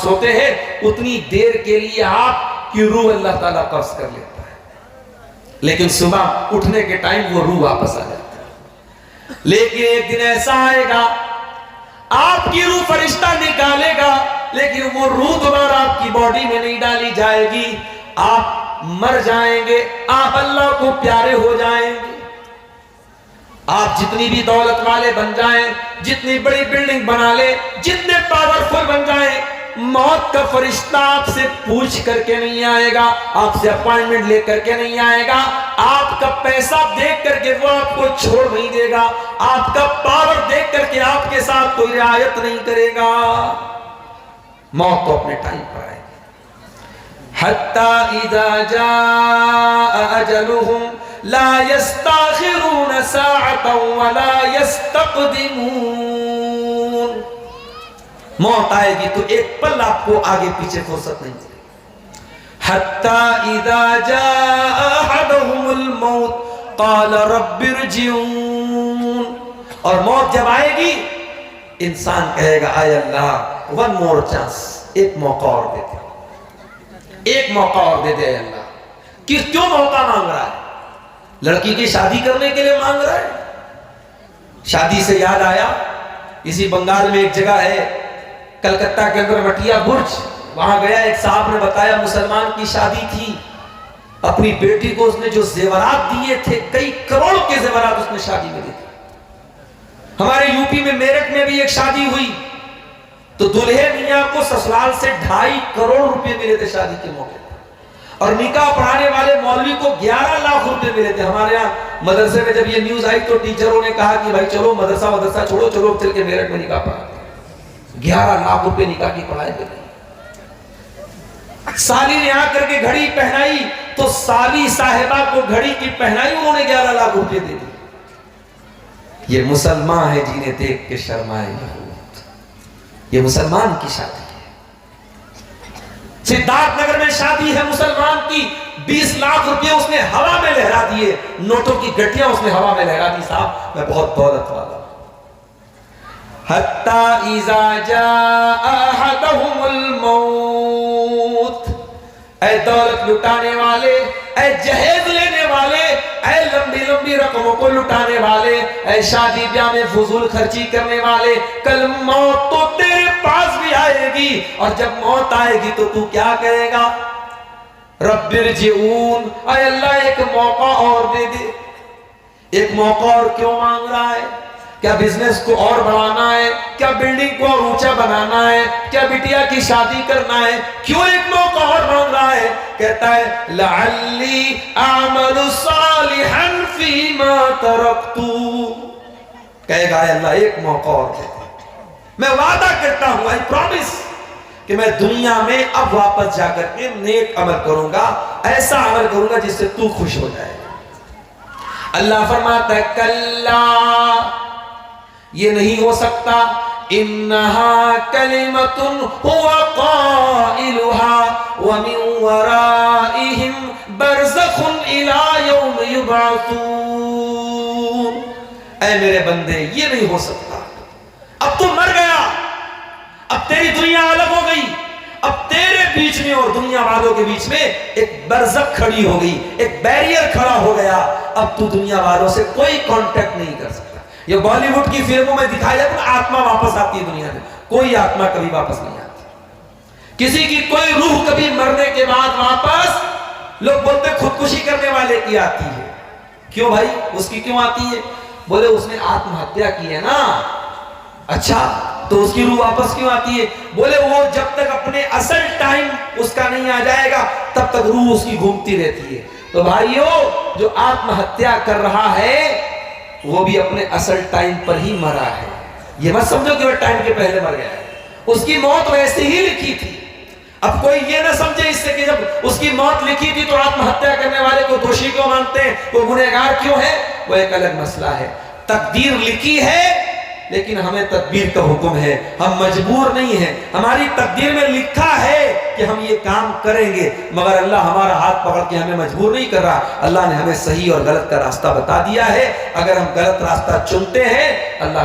سوتے ہیں اتنی دیر کے لیے آپ کی روح اللہ تعالیٰ قبض کر لیتا ہے، لیکن صبح اٹھنے کے ٹائم وہ روح واپس آ جاتا ہے۔ لیکن ایک دن ایسا آئے گا آپ کی روح فرشتہ نکالے گا، لیکن وہ روح دوبارہ آپ کی باڈی میں نہیں ڈالی جائے گی، آپ مر جائیں گے، آپ اللہ کو پیارے ہو جائیں گے۔ آپ جتنی بھی دولت والے بن جائیں، جتنی بڑی بلڈنگ بنا لیں، جتنے پاورفل بن جائیں، موت کا فرشتہ آپ سے پوچھ کر کے نہیں آئے گا، آپ سے اپائنٹمنٹ لے کر کے نہیں آئے گا، آپ کا پیسہ دیکھ کر کے وہ آپ کو چھوڑ نہیں دے گا، آپ کا پاور دیکھ کر کے آپ کے ساتھ کوئی رعایت نہیں کرے گا۔ موت تو اپنے ٹائم پر آئے گی۔ حتی اذا جاء اجلہم لا يستاخرون ساعة ولا يستقدمون۔ موت آئے گی تو ایک پل آپ کو آگے پیچھے فرصت نہیں ملے گی۔ حتی اذا جاء احدهم الموت قال رب ارجعون۔ اور موت جب آئے گی انسان کہے گا اے اللہ ون مور چانس، ایک موقع اور دے دے، ایک موقع اور دے دے اے اللہ۔ کیوں موقع مانگ رہا ہے؟ لڑکی کی شادی کرنے کے لیے مانگ رہا ہے۔ شادی سے یاد آیا، اسی بنگال میں ایک جگہ ہے کلکتہ کے اندر مٹیا برج، وہاں گیا، ایک صاحب نے بتایا مسلمان کی شادی تھی، اپنی بیٹی کو اس نے جو زیورات دیے تھے، کئی کروڑ کے زیورات اس نے شادی میں دیے تھے۔ ہمارے یوپی میں میرٹھ میں بھی ایک شادی ہوئی تو دلہے میاں کو سسرال سے 2.5 کروڑ روپے ملے تھے شادی کے موقع پر، اور نکاح پڑھانے والے مولوی کو 11 لاکھ روپے ملے تھے۔ ہمارے یہاں مدرسے میں جب یہ نیوز آئی تو ٹیچروں نے کہا کہ بھائی چلو مدرسہ چھوڑو، چلو چل کے میرٹھ میں نکاح پڑھا۔ 11 لاکھ روپے نکاح کی پڑھائی میں گئی۔ سالی نے آ کر کے گھڑی پہنائی تو سالی صاحبہ کو گھڑی کی پہنائی انہوں نے 11 لاکھ روپے دے دی۔ یہ مسلمان ہے جنہیں دیکھ کے شرمائے یہود، یہ مسلمان کی شادی ہے۔ سدھارتھ نگر میں شادی ہے مسلمان کی، 20 لاکھ روپے اس نے ہوا میں لہرا دیے، نوٹوں کی گٹیاں اس نے ہوا میں لہرا دی، صاحب میں بہت دولت والا ہوں۔ حتی اذا جاء احدهم الموت، اے دولت لٹانے والے، اے جہیز لینے والے، اے لمبی لمبی رقموں کو لٹانے والے، اے شادی بیاہ میں فضول خرچی کرنے والے، کل موت تو تیرے پاس بھی آئے گی، اور جب موت آئے گی تو کیا کہے گا؟ رب ارجعون، اے اللہ ایک موقع اور دے دے۔ ایک موقع اور کیوں مانگ رہا ہے؟ کیا بزنس کو اور بڑھانا ہے؟ کیا بلڈنگ کو اور اونچا بنانا ہے؟ کیا بٹیا کی شادی کرنا ہے؟ کیوں ایک موقع اور مانگ رہا ہے؟ کہتا ہے لعلی اعمل صالحا فیما ترکت، کہے گا اے اللہ ایک موقع اور دے دے، میں وعدہ کرتا ہوں، I promise کہ میں دنیا میں اب واپس جا کر کے نیک عمل کروں گا، ایسا عمل کروں گا جس سے تو خوش ہو جائے۔ اللہ فرماتا ہے کلا، یہ نہیں ہو سکتا، انہا کلمۃ هو قائلها ومن ورائہم برزخ الی یوم یبعثون۔ اے میرے بندے یہ نہیں ہو سکتا، اب تو مر گیا، اب تیری دنیا الگ ہو گئی، اب تیرے بیچ میں اور دنیا والوں کے بیچ میں ایک برزخ کھڑی ہو گئی، ایک بیریئر کھڑا ہو گیا، اب تو دنیا والوں سے کوئی کانٹیکٹ نہیں کر سکتا۔ یہ بالی ووڈ کی فلموں میں دکھایا جاتا ہے آتما واپس آتی ہے دنیا میں، کوئی آتما کبھی واپس نہیں آتی، کسی کی کوئی روح کبھی مرنے کے بعد واپس، لوگ بولتے خودکشی کرنے والے کی آتی ہے، کیوں بھائی اس کی کیوں آتی ہے؟ بولے اس نے آتم ہتیا کی ہے نا، اچھا تو اس کی روح واپس کیوں آتی ہے؟ بولے وہ جب تک اپنے اصل ٹائم اس کا نہیں آ جائے گا تب تک روح اس کی گھومتی رہتی ہے۔ تو بھائیو جو آتم ہتیا کر رہا ہے وہ بھی اپنے اصل ٹائم پر ہی مرا ہے، یہ مت سمجھو کہ وہ ٹائم کے پہلے مر گیا ہے، اس کی موت ویسے ہی لکھی تھی۔ اب کوئی یہ نہ سمجھے اس سے کہ جب اس کی موت لکھی تھی تو آتم ہتیا کرنے والے کو دوشی کیوں مانتے ہیں، وہ گنہگار کیوں ہے، وہ ایک الگ مسئلہ ہے۔ تقدیر لکھی ہے لیکن ہمیں تدبیر کا حکم ہے، ہم مجبور نہیں ہیں، ہماری تقدیر میں لکھا ہے کہ ہم یہ کام کریں گے، مگر اللہ ہمارا ہاتھ پکڑ کے ہمیں مجبور نہیں کر رہا، اللہ نے ہمیں صحیح اور غلط کا راستہ بتا دیا ہے، اگر ہم غلط راستہ چنتے ہیں اللہ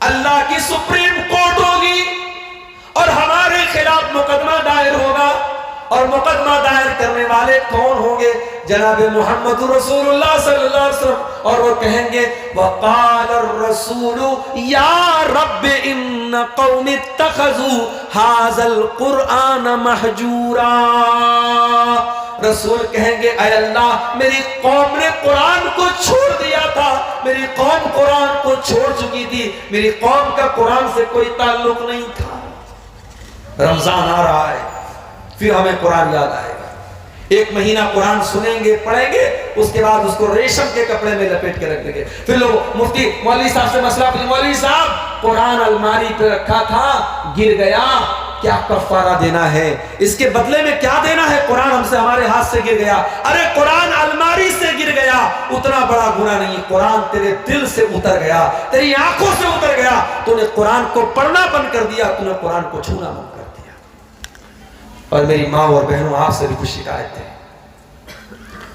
اللہ کی سپریم کورٹ ہوگی اور ہمارے خلاف مقدمہ دائر ہوگا، اور مقدمہ دائر کرنے والے کون ہوں گے؟ جناب محمد رسول اللہ صلی اللہ علیہ وسلم، اور وہ کہیں گے وقال الرسول یا رب ان قوم اتخذوا هذا القرآن مہجورا۔ رسول کہیں گے اے اللہ میری قوم نے قرآن کو چھوڑ دیا تھا، میری قوم قرآن کو چھوڑ چکی تھی، میری قوم کا قرآن سے کوئی تعلق نہیں تھا۔ رمضان آ رہا ہے، پھر ہمیں قرآن یاد آئے گا، ایک مہینہ قرآن سنیں گے پڑھیں گے، اس کے بعد اس کو ریشم کے کپڑے میں لپیٹ کے رکھ دیں گے۔ پھر لوگ مفتی مولوی صاحب سے مسئلہ پوچھیں، مولوی صاحب قرآن الماری پہ رکھا تھا گر گیا، کیا کفارہ دینا ہے؟ اس کے بدلے میں کیا دینا ہے؟ قرآن ہم سے ہمارے ہاتھ سے گر گیا۔ ارے قرآن الماری سے گر گیا اتنا بڑا گناہ نہیں، قرآن تیرے دل سے اتر گیا، تیری آنکھوں سے اتر گیا، تو نے قرآن کو پڑھنا بند کر دیا، تو نے قرآن کو چھونا بند کر دیا۔ اور میری ماں اور بہنوں آپ سے بھی کچھ شکایت ہے،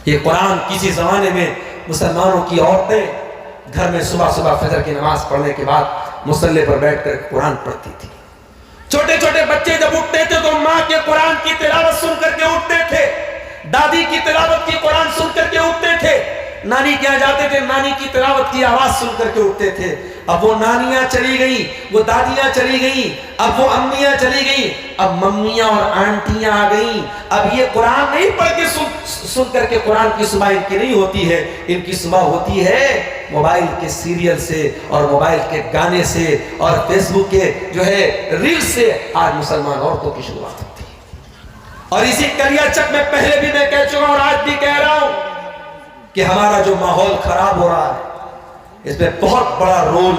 یہ قرآن کسی زمانے میں مسلمانوں کی عورتیں گھر میں صبح صبح فجر کی نماز پڑھنے کے بعد مصلی پر بیٹھ کر قرآن پڑھتی تھی۔ چھوٹے چھوٹے بچے جب اٹھتے تھے تو ماں کے قرآن کی تلاوت سن کر کے اٹھتے تھے، دادی کی تلاوت کی قرآن سن کر کے اٹھتے تھے، نانی کے یہاں جاتے تھے، نانی کی تلاوت کی آواز سن کر کے اٹھتے تھے۔ اب وہ نانیاں چلی گئیں، وہ دادیاں چلی گئیں، اب وہ امیاں چلی گئیں، اب ممیاں اور آنٹیاں آ گئیں۔ اب یہ قرآن نہیں پڑھ کے سن کر کے قرآن کی صبح ان کی نہیں ہوتی ہے، ان کی صبح ہوتی ہے موبائل کے سیریل سے اور موبائل کے گانے سے اور فیس بک کے جو ہے ریل سے۔ آج مسلمان عورتوں کی شروعات ہوتی ہے، اور اسی کلیا چک میں پہلے بھی میں کہہ چکا ہوں اور آج بھی کہہ رہا ہوں کہ ہمارا جو ماحول خراب ہو رہا ہے اس میں بہت بڑا رول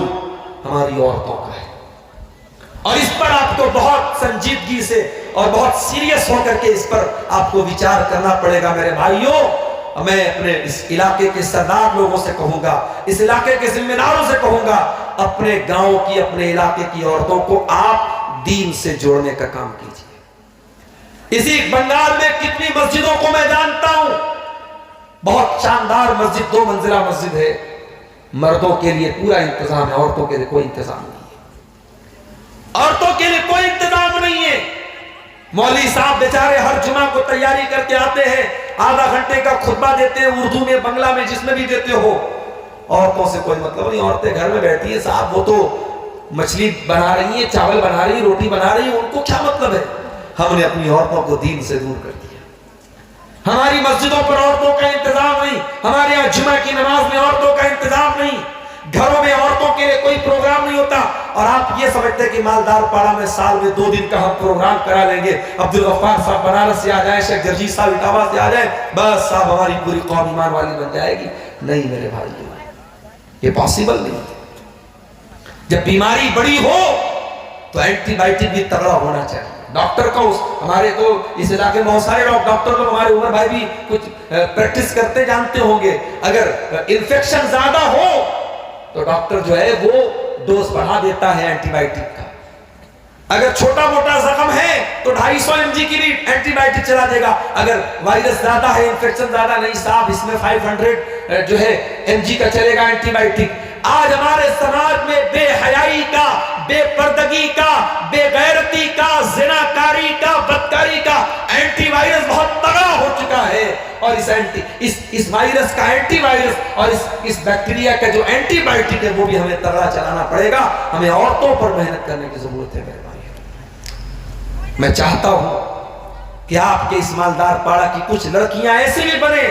ہماری عورتوں کا ہے، اور اس پر آپ کو بہت سنجیدگی سے اور بہت سیریس ہو کر کے اس پر آپ کو وچار کرنا پڑے گا۔ میرے بھائیوں، میں اپنے اس علاقے کے سردار لوگوں سے کہوں گا، اس علاقے کے ذمہ داروں سے کہوں گا، اپنے گاؤں کی اپنے علاقے کی عورتوں کو آپ دین سے جوڑنے کا کام کیجیے۔ اسی بنگال میں کتنی مسجدوں کو میں جانتا ہوں، بہت شاندار مسجد، 2 منزلہ مسجد ہے، مردوں کے لیے پورا انتظام ہے، عورتوں کے لیے کوئی انتظام نہیں ہے، عورتوں کے لیے کوئی انتظام نہیں ہے۔ مولوی صاحب بیچارے ہر جمعہ کو تیاری کر کے آتے ہیں، آدھا گھنٹے کا خطبہ دیتے ہیں، اردو میں بنگلہ میں جس میں بھی دیتے ہو، عورتوں سے کوئی مطلب نہیں۔ عورتیں گھر میں بیٹھی ہیں، صاحب وہ تو مچھلی بنا رہی ہیں، چاول بنا رہی ہیں، روٹی بنا رہی ہیں، ان کو کیا مطلب ہے؟ ہم نے اپنی عورتوں کو دین سے دور کر دیا، ہماری مسجدوں پر عورتوں کا انتظام نہیں، ہمارے یہاں جمعہ کی نماز میں عورتوں کا انتظام نہیں، گھروں میں عورتوں کے لیے کوئی پروگرام نہیں ہوتا۔ اور آپ یہ سمجھتے ہیں کہ مالدار پاڑا میں سال میں 2 دن کا ہم پروگرام کرا لیں گے، عبدالغفار صاحب بنارس سے آ جائیں، شیخ جرجیت صاحب اٹاوا سے آ جائیں، بس صاحب ہماری پوری قوم ایمان والی بن جائے گی؟ نہیں میرے بھائی، یہ پاسبل نہیں ہے۔ جب بیماری بڑی ہو تو اینٹی بائیوٹک بھی تگڑا ہونا چاہیے۔ ڈاکٹر کو ہمارے تو اس علاقے میں بہت سارے ڈاکٹر لوگ، ہمارے عمر بھائی بھی کچھ پریکٹس کرتے جانتے ہوں گے، اگر انفیکشن زیادہ ہو تو ڈاکٹر جو ہے وہ ڈوز بڑھا دیتا ہے اینٹی بائیوٹک کا۔ اگر چھوٹا موٹا زخم ہے تو 250 mg کی بھی اینٹی بائیوٹک چلا دے گا۔ اگر وائرس زیادہ ہے، انفیکشن زیادہ، نہیں صاحب اس میں 500 جو ہے mg کا چلے گا اینٹی بائیوٹک۔ آج ہمارے سماج میں بے حیائی کا، بے پردگی کا، بے غیرتی کا، زناکاری کا، بدکاری کا اینٹی وائرس بہت تگڑا ہو چکا ہے، اور اس وائرس کا اینٹی وائرس اور اس بیکٹیریا کا جو اینٹی بائیوٹک ہے وہ بھی ہمیں تگڑا چلانا پڑے گا۔ ہمیں عورتوں پر محنت کرنے کی ضرورت ہے میرے بھائی۔ میں چاہتا ہوں کہ آپ کے اس مالدار پاڑا کی کچھ لڑکیاں ایسے بھی بنے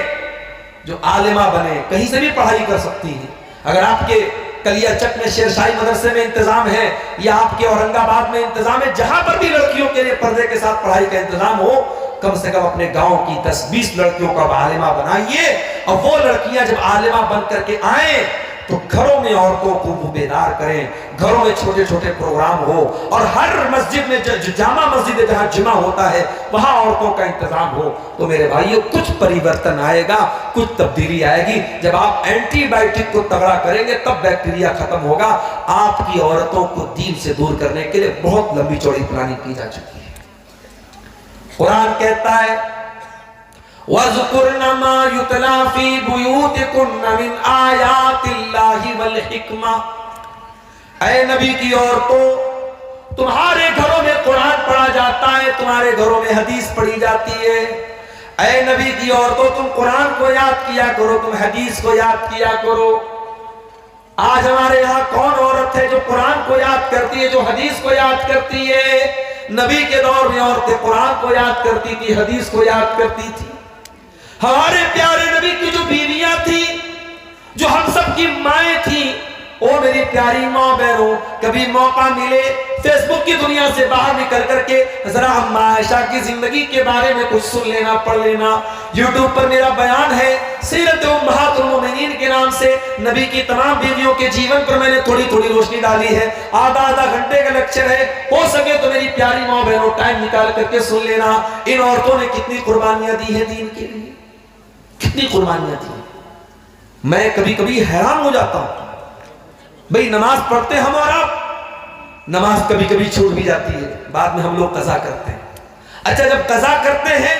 جو عالمہ بنے، کہیں سے بھی پڑھائی کر سکتی ہیں۔ اگر آپ کے کلیا چک میں شیرشاہی مدرسے میں انتظام ہے یا آپ کے اورنگ آباد میں انتظام ہے، جہاں پر بھی لڑکیوں کے لیے پردے کے ساتھ پڑھائی کا انتظام ہو، کم سے کم اپنے گاؤں کی 10-20 لڑکیوں کا عالمہ بنائیے، اور وہ لڑکیاں جب عالمہ بن کر کے آئیں تو گھروں میں عورتوں کو بیدار کریں، گھروں میں چھوٹے چھوٹے پروگرام ہو، اور ہر مسجد میں جو جامع مسجد ہے جہاں جمعہ ہوتا ہے وہاں عورتوں کا انتظام ہو، تو میرے بھائیوں کچھ پریورتن آئے گا، کچھ تبدیلی آئے گی۔ جب آپ اینٹی بائیوٹک کو تگڑا کریں گے تب بیکٹیریا ختم ہوگا۔ آپ کی عورتوں کو دین سے دور کرنے کے لیے بہت لمبی چوڑی پلاننگ کی جا چکی ہے۔ قرآن کہتا ہے وَاذْكُرْنَ مَا يُتْلَى فِي بُيُوتِكُنَّ مِنْ آيَاتِ اللَّهِ وَالْحِكْمَةِ، اے نبی کی عورتوں، تمہارے گھروں میں قرآن پڑھا جاتا ہے، تمہارے گھروں میں حدیث پڑھی جاتی ہے۔ اے نبی کی عورتوں، تم قرآن کو یاد کیا کرو، تم حدیث کو یاد کیا کرو۔ آج ہمارے یہاں کون عورت ہے جو قرآن کو یاد کرتی ہے، جو حدیث کو یاد کرتی ہے؟ نبی کے دور میں عورتیں قرآن کو یاد کرتی تھی، حدیث کو یاد کرتی تھی۔ ہمارے پیارے نبی کی جو بیویاں تھی، جو ہم سب کی مائیں تھیں، او میری پیاری ماں بہنوں، کبھی موقع ملے فیس بک کی دنیا سے باہر نکل کر کے ذرا ہم عائشہ کی زندگی کے بارے میں کچھ سن لینا، پڑھ لینا۔ یوٹیوب پر میرا بیان ہے سیرت امہات المومنین کے نام سے، نبی کی تمام بیویوں کے جیون پر میں نے تھوڑی تھوڑی روشنی ڈالی ہے، آدھا گھنٹے کا لیکچر ہے، ہو سکے تو میری پیاری ماں بہنوں ٹائم نکال کر کے سن لینا۔ ان عورتوں نے کتنی قربانیاں دی ہیں دین کے لیے، کتنی قربانیاں دی۔ میں کبھی کبھی حیران ہو جاتا ہوں، بھئی نماز پڑھتے ہم اور آپ، نماز کبھی کبھی چھوٹ بھی جاتی ہے، بعد میں ہم لوگ قضا کرتے ہیں۔ اچھا جب قضا کرتے ہیں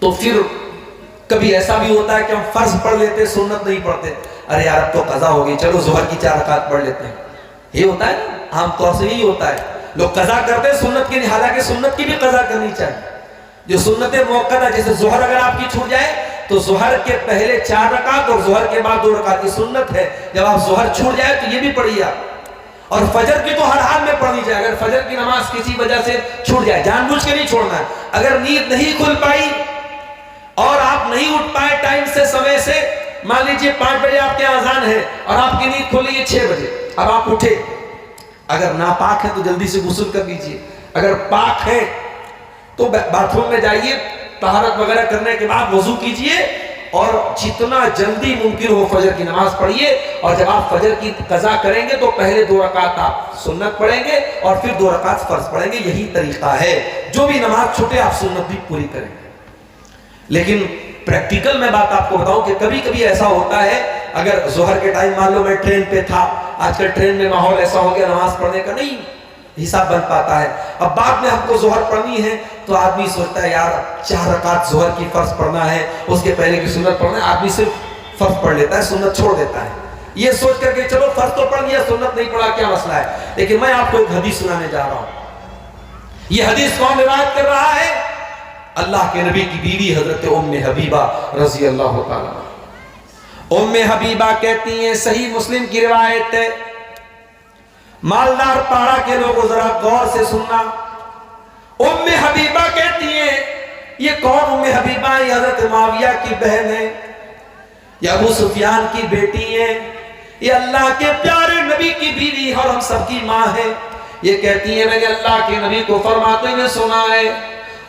تو پھر کبھی ایسا بھی ہوتا ہے کہ ہم فرض پڑھ لیتے، سنت نہیں پڑھتے، ارے یار اب تو قضا ہو گئی، چلو ظہر کی 4 رکعت پڑھ لیتے ہیں۔ یہ ہوتا ہے نا، عام طور سے یہی ہوتا ہے، لوگ قضا کرتے ہیں سنت کی، حالانکہ سنت کی بھی قضا کرنی چاہیے۔ جو سنت موقعہ، جیسے ظہر اگر آپ کی چھوٹ جائے تو ظہر کے پہلے 4 رکعت اور ظہر کے بعد 2 رکعت کی سنت ہے، جب آپ ظہر چھوٹ جائے تو یہ بھی پڑھیے آپ۔ اور فجر کی تو ہر حال میں پڑھنی چاہیے، اگر فجر کی نماز کسی وجہ سے چھوٹ جائے، جان بوجھ کے نہیں چھوڑنا ہے۔ اگر نیند نہیں کھل پائی اور آپ نہیں اٹھ پائے ٹائم سے، سمے سے، مان لیجئے 5 بجے آپ کے اذان ہے اور آپ کی نیند کھل رہی ہے 6 بجے، اب آپ اٹھے، اگر ناپاک ہے تو جلدی سے غسل کر لیجئے، اگر پاک ہے تو باتھ روم میں جائیے، طہارت وغیرہ کرنے کے بعد وضو کیجئے اور جتنا جلدی ممکن ہو فجر کی نماز پڑھیے۔ اور جب آپ فجر کی قضا کریں گے تو پہلے 2 رکعت آپ سنت پڑھیں گے اور پھر 2 رکعت فرض پڑھیں گے، یہی طریقہ ہے۔ جو بھی نماز چھوٹے آپ سنت بھی پوری کریں گے۔ لیکن پریکٹیکل میں بات آپ کو بتاؤں کہ کبھی کبھی ایسا ہوتا ہے، اگر ظہر کے ٹائم مان لو میں ٹرین پہ تھا، آج کل ٹرین میں ماحول ایسا ہو گیا نماز پڑھنے کا نہیں حساب بن پاتا ہے، اب بعد میں ہم کو ظہر پڑھنی ہے تو آدمی سوچتا ہے یار 4 رکعت ظہر کی فرض پڑھنا ہے، اس کے پہلے کی سنت پڑھنا ہے، آدمی صرف فرض پڑھ لیتا ہے، سنت چھوڑ دیتا ہے، یہ سوچ کر کے چلو فرض تو پڑھ لیا، سنت نہیں پڑھا، کیا مسئلہ ہے۔ لیکن میں آپ کو ایک حدیث سنانے جا رہا ہوں۔ یہ حدیث کون روایت کر رہا ہے؟ اللہ کے نبی کی بیوی حضرت ام حبیبہ رضی اللہ تعالیٰ۔ ام حبیبہ کہتی ہیں، صحیح مسلم کی روایت ہے، مالدار پاڑا کے لوگوں ذرا غور سے سننا۔ ام حبیبہ کہتی ہیں، یہ کون ام حبیبہ؟ یہ حضرت معاویہ کی بہن ہے، یہ ابو سفیان کی بیٹی ہے، یہ اللہ کے پیارے نبی کی بیوی اور ہم سب کی ماں ہے۔ یہ کہتی ہے میں نے اللہ کے نبی کو فرماتے ہوئے سنا ہے،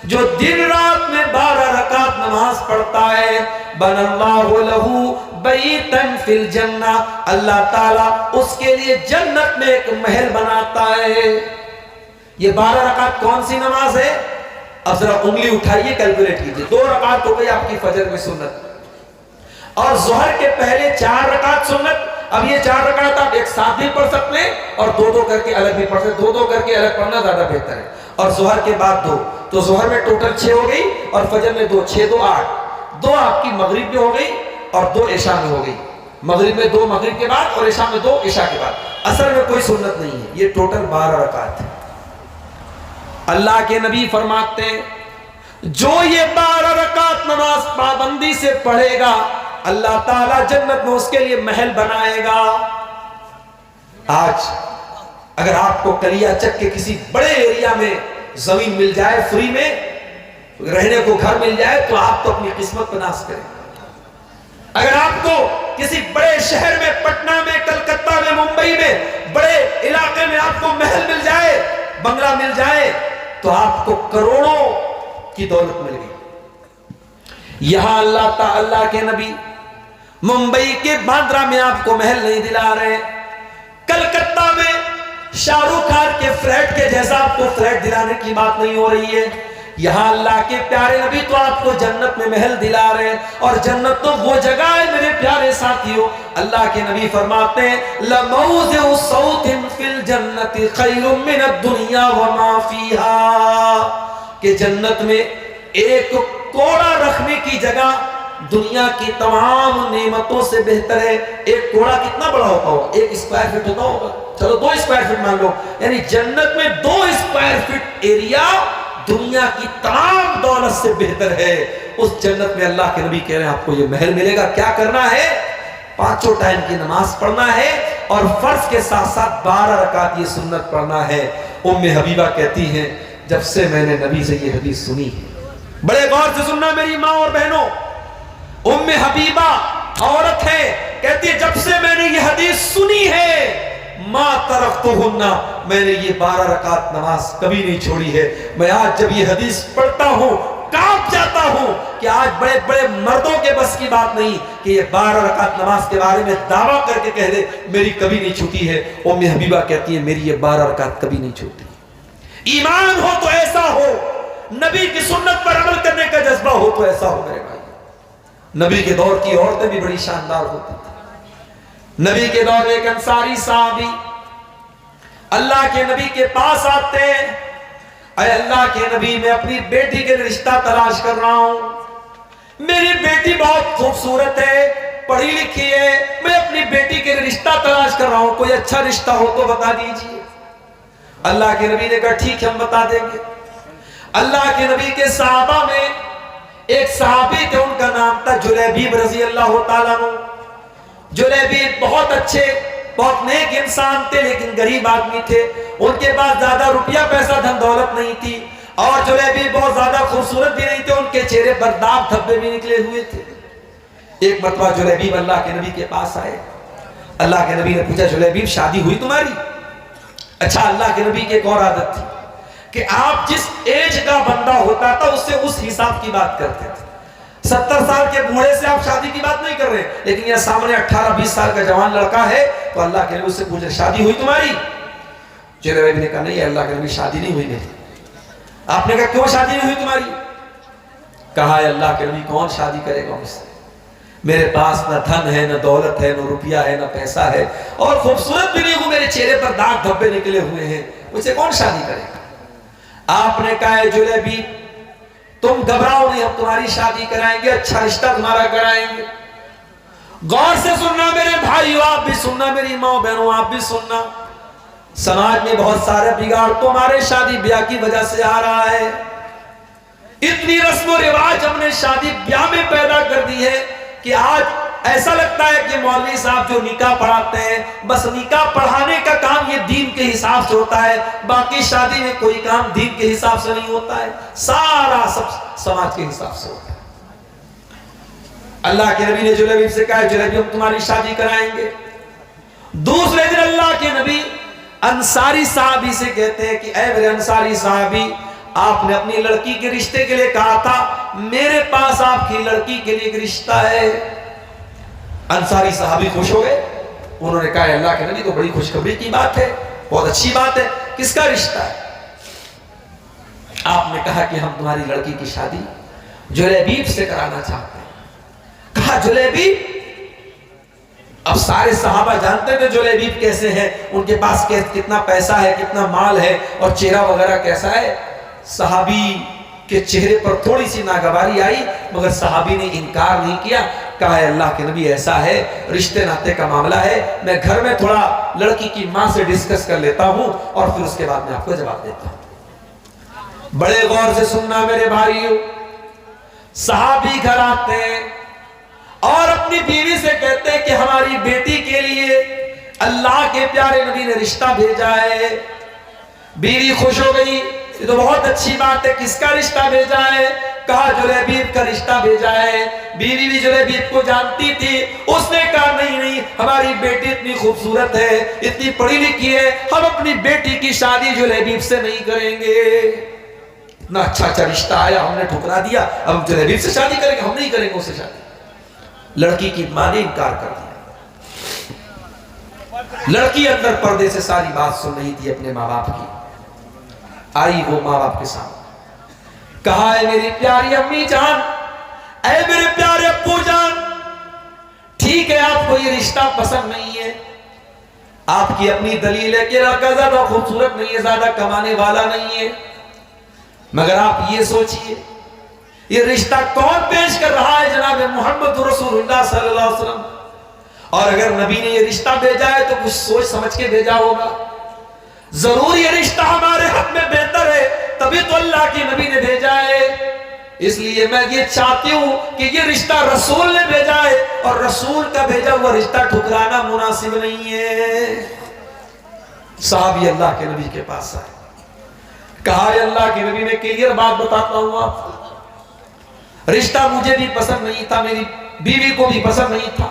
جو دن رات میں 12 رکعت نماز پڑھتا ہے، بن اللہ لہو بیتن فی الجنہ، اللہ تعالیٰ اس کے لیے جنت میں ایک محل بناتا ہے۔ یہ 12 رکعت کون سی نماز ہے؟ اب ذرا انگلی اٹھائیے، کیلکولیٹ کیجئے، 2 رکعت ہو گئی آپ کی فجر میں سنت، اور ظہر کے پہلے 4 رکعت سنت۔ اب یہ 4 رکعت آپ ایک ساتھ بھی پڑھ سکتے ہیں اور 2 کر کے الگ بھی پڑھ سکتے، 2 کر کے الگ پڑھنا زیادہ بہتر ہے، اور ظہر کے بعد 2، تو ظہر میں ٹوٹل 6 ہو گئی اور فجر میں 2، 6 2 8، 2 آپ کی مغرب میں ہو گئی اور 2 عشاء میں ہو گئی، مغرب میں 2 مغرب کے بعد اور عشاء میں 2 عشاء کے بعد، اصل میں کوئی سنت نہیں ہے، یہ ٹوٹل 12 رکعت ہے۔ اللہ کے نبی فرماتے ہیں جو یہ 12 رکعت نماز پابندی سے پڑھے گا، اللہ تعالیٰ جنت میں اس کے لیے محل بنائے گا۔ آج اگر آپ کو کلیا چک کے کسی بڑے ایریا میں زمین مل جائے، فری میں رہنے کو گھر مل جائے، تو آپ تو اپنی قسمت پہ ناز کریں۔ اگر آپ کو کسی بڑے شہر میں، پٹنہ میں، کلکتہ میں، ممبئی میں، بڑے علاقے میں آپ کو محل مل جائے، بنگلہ مل جائے، تو آپ کو کروڑوں کی دولت مل گئی۔ یہاں اللہ کے نبی ممبئی کے باندرا میں آپ کو محل نہیں دلا رہے، کلکتہ میں شاہ رخ خان کے فلیٹ کے جیسا آپ کو فلیٹ دلانے کی بات نہیں ہو رہی ہے، یہاں اللہ کے پیارے نبی تو آپ کو جنت میں محل دلا رہے ہیں، اور جنت تو وہ جگہ ہے میرے پیارے ساتھیوں، اللہ کے نبی فرماتے ہیں لَمَوْضِعُ صَوْتٍ فِي الْجَنَّةِ خَيْرٌ مِّنَ الدُّنْيَا وَمَا فِيهَا، کہ جنت میں ایک کوڑا رکھنے کی جگہ دنیا کی تمام نعمتوں سے بہتر ہے. ایک کوڑا کتنا بڑا ہوتا ہوگا؟ 1 اسکوائر فٹ ہوتا ہوگا. چلو 2 اسکوائر فٹ مان لو. یعنی جنت میں 2 اسکوائر فٹ ایریا دنیا کی تمام دولت سے بہتر ہے. اس جنت میں اللہ کے نبی کہہ رہے ہیں آپ کو یہ محل ملے گا. کیا کرنا ہے؟ 5 ٹائم کی نماز پڑھنا ہے اور فرض کے ساتھ ساتھ 12 رکعت یہ سنت پڑھنا ہے. ام حبیبہ کہتی ہیں جب سے میں نے نبی سے یہ حدیث سنی ہے، بڑے غور سے سننا میری ماں اور بہنوں، ام حبیبہ عورت ہے، کہتی ہے جب سے میں نے یہ حدیث سنی ہے ما ترکتہن، میں نے یہ 12 رکعت نماز کبھی نہیں چھوڑی ہے. میں آج جب یہ حدیث پڑھتا ہوں کانپ جاتا ہوں کہ آج بڑے بڑے مردوں کے بس کی بات نہیں کہ یہ 12 رکعت نماز کے بارے میں دعویٰ کر کے کہہ دے میری کبھی نہیں چھوٹی ہے. ام حبیبہ کہتی ہے میری یہ 12 رکعت کبھی نہیں چھوٹی. ایمان ہو تو ایسا ہو، نبی کی سنت پر عمل کرنے کا جذبہ ہو تو ایسا ہو میرے بھائی. نبی کے دور کی عورتیں بھی بڑی شاندار ہوتی تھی. نبی کے دور میں ایک انصاری صحابی اللہ کے نبی کے پاس آتے ہیں، اے اللہ کے نبی میں اپنی بیٹی کے رشتہ تلاش کر رہا ہوں، میری بیٹی بہت خوبصورت ہے، پڑھی لکھی ہے، میں اپنی بیٹی کے رشتہ تلاش کر رہا ہوں، کوئی اچھا رشتہ ہو تو بتا دیجئے. اللہ کے نبی نے کہا ٹھیک ہے ہم بتا دیں گے. اللہ کے نبی کے صحابہ میں ایک صحابی تھے، ان کا نام تھا جلیبیب رضی اللہ تعالیٰ عنہ. جلیبیب بہت اچھے بہت نیک انسان تھے لیکن غریب آدمی تھے. ان کے پاس زیادہ روپیہ پیسہ دھن دولت نہیں تھی اور جلیبیب بہت زیادہ خوبصورت بھی نہیں تھے. ان کے چہرے پر داغ دھبے بھی نکلے ہوئے تھے. ایک مرتبہ جلیبیب اللہ کے نبی کے پاس آئے. اللہ کے نبی نے پوچھا جلیبیب شادی ہوئی تمہاری؟ اچھا اللہ کے نبی کی ایک اور عادت تھی کہ آپ جس ایج کا بندہ ہوتا تھا اس سے اس حساب کی بات کرتے تھے. 70 سال کے بوڑھے سے آپ شادی کی بات نہیں کر رہے لیکن یہ سامنے 18-20 سال کا جوان لڑکا ہے تو اللہ کے نبی اس سے پوچھے شادی ہوئی تمہاری؟ جلیبیب نے کہا نہیں اللہ کے نبی شادی نہیں ہوئی میری. آپ نے کہا کیوں شادی نہیں ہوئی تمہاری؟ کہا اللہ کے نبی کون شادی کرے گا مجھ سے؟ میرے پاس نہ دھن ہے نہ دولت ہے نہ روپیہ ہے نہ پیسہ ہے اور خوبصورت بھی نہیں ہوں، میرے چہرے پر داغ دھبے نکلے ہوئے ہیں، مجھ سے کون شادی کرے گا؟ آپ نے کہا جلیبیب تم گھبراؤ نہیں، ہم تمہاری شادی کرائیں گے، اچھا رشتہ تمہارا کرائیں گے. غور سے سننا میرے بھائیو، آپ بھی سننا، میری ماں بہنوں آپ بھی سننا. سماج میں بہت سارے بگاڑ تو ہمارے شادی بیاہ کی وجہ سے آ رہا ہے. اتنی رسم و رواج ہم نے شادی بیاہ میں پیدا کر دی ہے کہ آج ایسا لگتا ہے کہ مولوی صاحب جو نکاح پڑھاتے ہیں بس نکاح پڑھانے کا کام یہ دین کے حساب سے ہوتا ہے، باقی شادی میں کوئی کام دین کے حساب سے نہیں ہوتا ہے، سارا سب سماج کے حساب سے ہوتا ہے. اللہ کے نبی نے جلیبیب سے کہا جلیبیب ہم تمہاری شادی کرائیں گے. دوسرے دن اللہ کے نبی انصاری صحابی سے کہتے ہیں کہ اے میرے انصاری صحابی آپ نے اپنی لڑکی کے رشتے کے لیے کہا تھا، میرے پاس آپ کی لڑکی کے لیے ایک رشتہ ہے. انصاری صحابی خوش ہو گئے. انہوں نے کہا اللہ کے نبی تو بڑی خوشخبری کی بات ہے، بہت اچھی بات ہے، کس کا رشتہ ہے؟ آپ نے کہا کہ ہم تمہاری لڑکی کی شادی جلیبیب سے کرانا چاہتے ہیں. کہا جلیبیب؟ اب سارے صحابہ جانتے تھے جلیبیب کیسے ہیں، ان کے پاس کتنا پیسہ ہے، کتنا مال ہے اور چہرہ وغیرہ کیسا ہے. صحابی کے چہرے پر تھوڑی سی ناگواری آئی مگر صحابی نے انکار نہیں کیا. کہا ہے اللہ کے نبی ایسا ہے رشتے ناتے کا معاملہ ہے، میں گھر میں تھوڑا لڑکی کی ماں سے ڈسکس کر لیتا ہوں اور پھر اس کے بعد میں آپ کو جواب دیتا ہوں. بڑے غور سے سننا میرے بھائیو، صحابی گھر آتے ہیں اور اپنی بیوی سے کہتے ہیں کہ ہماری بیٹی کے لیے اللہ کے پیارے نبی نے رشتہ بھیجا ہے. بیوی خوش ہو گئی، یہ تو بہت اچھی بات ہے، کس کا رشتہ بھیجا ہے؟ کہا جلیبیب کا رشتہ بھیجا ہے. بیوی بھی جلیبیب کو جانتی تھی، اس نے کہا نہیں ہماری بیٹی اتنی خوبصورت ہے، اتنی پڑھی لکھی ہے، ہم اپنی بیٹی کی شادی جلیبیب سے نہیں کریں گے. اتنا اچھا رشتہ آیا ہم نے ٹھکرا دیا، اب ہم جلیبیب سے شادی کریں گے، ہم نہیں کریں گے اس سے شادی. لڑکی کی ماں نے انکار کر دیا. لڑکی اندر پردے سے ساری بات سن رہی تھی اپنے ماں باپ کی. آئی وہ ماں باپ کے سامنے، کہا ہے میری پیاری امی جان، اے میرے پیارے ابو جان، ٹھیک ہے آپ کو یہ رشتہ پسند نہیں ہے، آپ کی اپنی دلیل ہے کہ لڑکا زیادہ خوبصورت نہیں ہے، زیادہ کمانے والا نہیں ہے، مگر آپ یہ سوچئے یہ رشتہ کون پیش کر رہا ہے؟ جناب محمد رسول اللہ صلی اللہ علیہ وسلم. اور اگر نبی نے یہ رشتہ بھیجا ہے تو کچھ سوچ سمجھ کے بھیجا ہوگا. ضرور یہ رشتہ ہمارے حق میں بہتر ہے تبھی تو اللہ کے نبی نے بھیجا ہے. اس لیے میں یہ چاہتی ہوں کہ یہ رشتہ رسول نے بھیجا ہے اور رسول کا بھیجا ہوا رشتہ ٹھکرانا مناسب نہیں ہے. صحابی اللہ کے نبی کے پاس آئے, کہا ہے اللہ کے نبی, میں کلیئر بات بتاتا ہوں آپ کو, رشتہ مجھے بھی پسند نہیں تھا, میری بیوی کو بھی پسند نہیں تھا,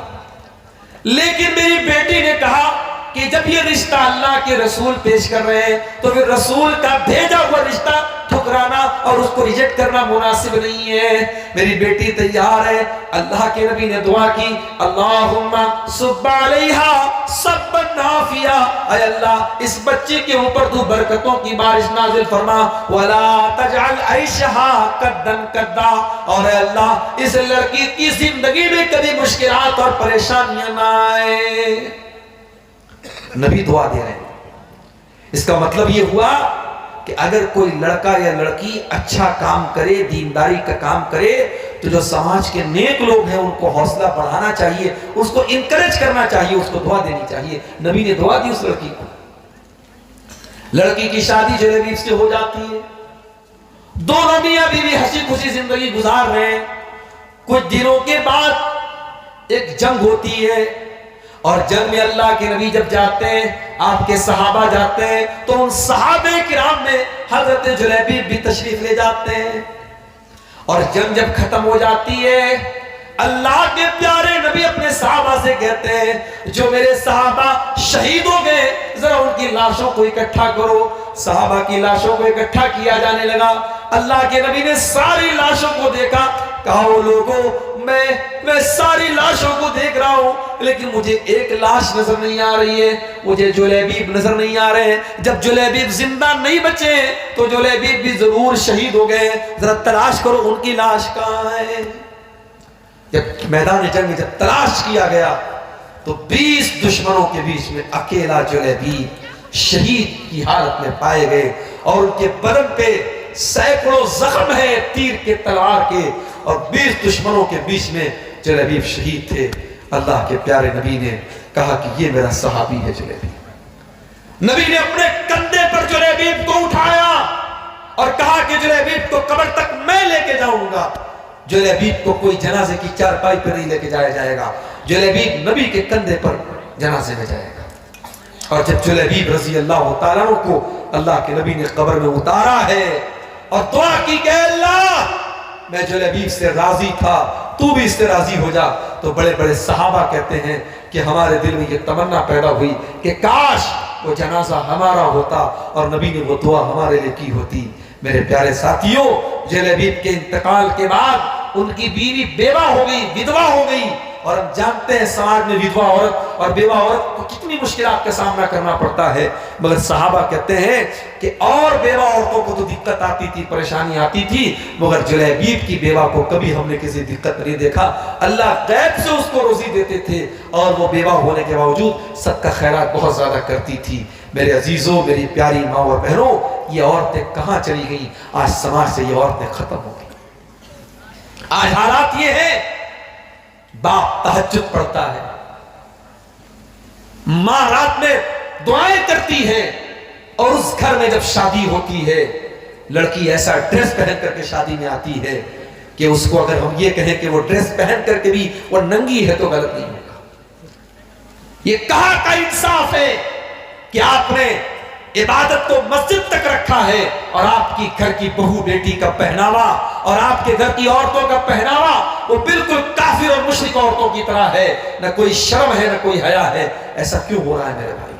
لیکن میری بیٹی نے کہا کہ جب یہ رشتہ اللہ کے رسول پیش کر رہے ہیں تو پھر رسول کا بھیجا ہوا رشتہ ٹھکرانا اور اس کو ریجیکٹ کرنا مناسب نہیں ہے. میری بیٹی تیار ہے. اللہ کے نبی نے دعا کی, اللہم صب علیہا صبا نافعا, اے اللہ اس بچی کے اوپر تو برکتوں کی بارش نازل فرما, ولا تجعل عیشہا قدا قدا, اور اے اللہ اس لڑکی کی زندگی میں کبھی مشکلات اور پریشانیاں نہ آئے. نبی دعا دے رہے ہیں. اس کا مطلب یہ ہوا کہ اگر کوئی لڑکا یا لڑکی اچھا کام کرے, دینداری کا کام کرے, تو جو سماج کے نیک لوگ ہیں ان کو حوصلہ بڑھانا چاہیے, اس کو انکریج کرنا چاہیے, اس کو دعا دینی چاہیے. نبی نے دعا دی اس لڑکی کو. لڑکی کی شادی جلیبی سے ہو جاتی ہے, دونوں میاں بیوی ہنسی خوشی زندگی گزار رہے ہیں. کچھ دنوں کے بعد ایک جنگ ہوتی ہے, اور جنگ میں اللہ کے نبی جب جاتے ہیں, آپ کے صحابہ جاتے ہیں, تو ان صحابہ کرام میں حضرت جلیبیب بھی تشریف لے جاتے ہیں. اور جنگ جب ختم ہو جاتی ہے, اللہ کے پیارے نبی اپنے صحابہ سے کہتے ہیں, جو میرے صحابہ شہید ہو گئے ذرا ان کی لاشوں کو اکٹھا کرو. صحابہ کی لاشوں کو اکٹھا کیا جانے لگا. اللہ کے نبی نے ساری لاشوں کو دیکھا, کہا وہ لوگوں میں ساری لاشوں کو دیکھ رہا ہوں, لیکن مجھے ایک لاش نظر نہیں آ رہی ہے, مجھے جلیبیب نظر نہیں آ رہے ہیں. جب جلیبیب زندہ نہیں بچے تو جلیبیب بھی ضرور شہید ہو گئے, ذرا تلاش کرو ان کی لاش کہاں ہے. جب میدان جنگ میں جب تلاش کیا گیا تو 20 دشمنوں کے بیچ میں اکیلا جلیبیب شہید کی حالت میں پائے گئے, اور ان کے بدن پہ سینکڑوں زخم ہے تیر کے, تلوار کے, اور 20 دشمنوں کے بیچ میں جلیبیب شہید تھے. اللہ کے پیارے نبی نے کہا کہ یہ میرا صحابی ہے جلیبیب. نبی نے اپنے کندھے پر جلیبیب کو اٹھایا اور کہا کہ جلیبیب کو قبر تک میں لے کے جاؤں گا. جلیبیب کو کوئی جنازے کی چارپائی پر نہیں لے کے جایا جائے گا, جلیبیب نبی کے کندھے پر جنازے میں جائے گا. اور جب جلیبیب رضی اللہ تعالیٰ عنہ کو اللہ کے نبی نے قبر میں اتارا ہے اور دعا کی کہ اللہ میں جلیبیب سے راضی تھا, تو بھی اس سے راضی ہو جا, تو بڑے بڑے صحابہ کہتے ہیں کہ ہمارے دل میں یہ تمنا پیدا ہوئی کہ کاش وہ جنازہ ہمارا ہوتا اور نبی نے وہ دعا ہمارے لیے کی ہوتی. میرے پیارے ساتھیوں, جلیبیب کے انتقال کے بعد ان کی بیوی بیوہ ہو گئی, ودوا ہو گئی, اور ہم جانتے ہیں سماج میں ودوا عورت اور بیوہ عورت کو کتنی مشکلات کا سامنا کرنا پڑتا ہے. مگر صحابہ کہتے ہیں کہ اور بیوہ عورتوں کو تو دقت آتی تھی, پریشانی آتی تھی, مگر جلیبیب کی بیوہ کو کبھی ہم نے کسی دقت نہیں دیکھا. اللہ غیب سے اس کو روزی دیتے تھے, اور وہ بیوہ ہونے کے باوجود صدقہ خیرات بہت زیادہ کرتی تھی. میرے عزیزوں, میری پیاری ماں اور بہنوں, یہ عورتیں کہاں چلی گئیں؟ آج سماج سے یہ عورتیں ختم ہو گئی. آج حالات یہ ہے, باپ تہجد پڑھتا ہے, ماں رات میں دعائیں کرتی ہے, اور اس گھر میں جب شادی ہوتی ہے لڑکی ایسا ڈریس پہن کر کے شادی میں آتی ہے کہ اس کو اگر ہم یہ کہیں کہ وہ ڈریس پہن کر کے بھی وہ ننگی ہے تو غلط نہیں ہوگا. یہ کہاں کا انصاف ہے کہ آپ نے عبادت کو مسجد تک رکھا ہے, اور آپ کی گھر کی بہو بیٹی کا پہناوا اور آپ کے گھر کی عورتوں کا پہناوا وہ بالکل کافر اور مشرک عورتوں کی طرح ہے, نہ کوئی شرم ہے نہ کوئی حیا ہے. ایسا کیوں ہو رہا ہے میرے بھائی؟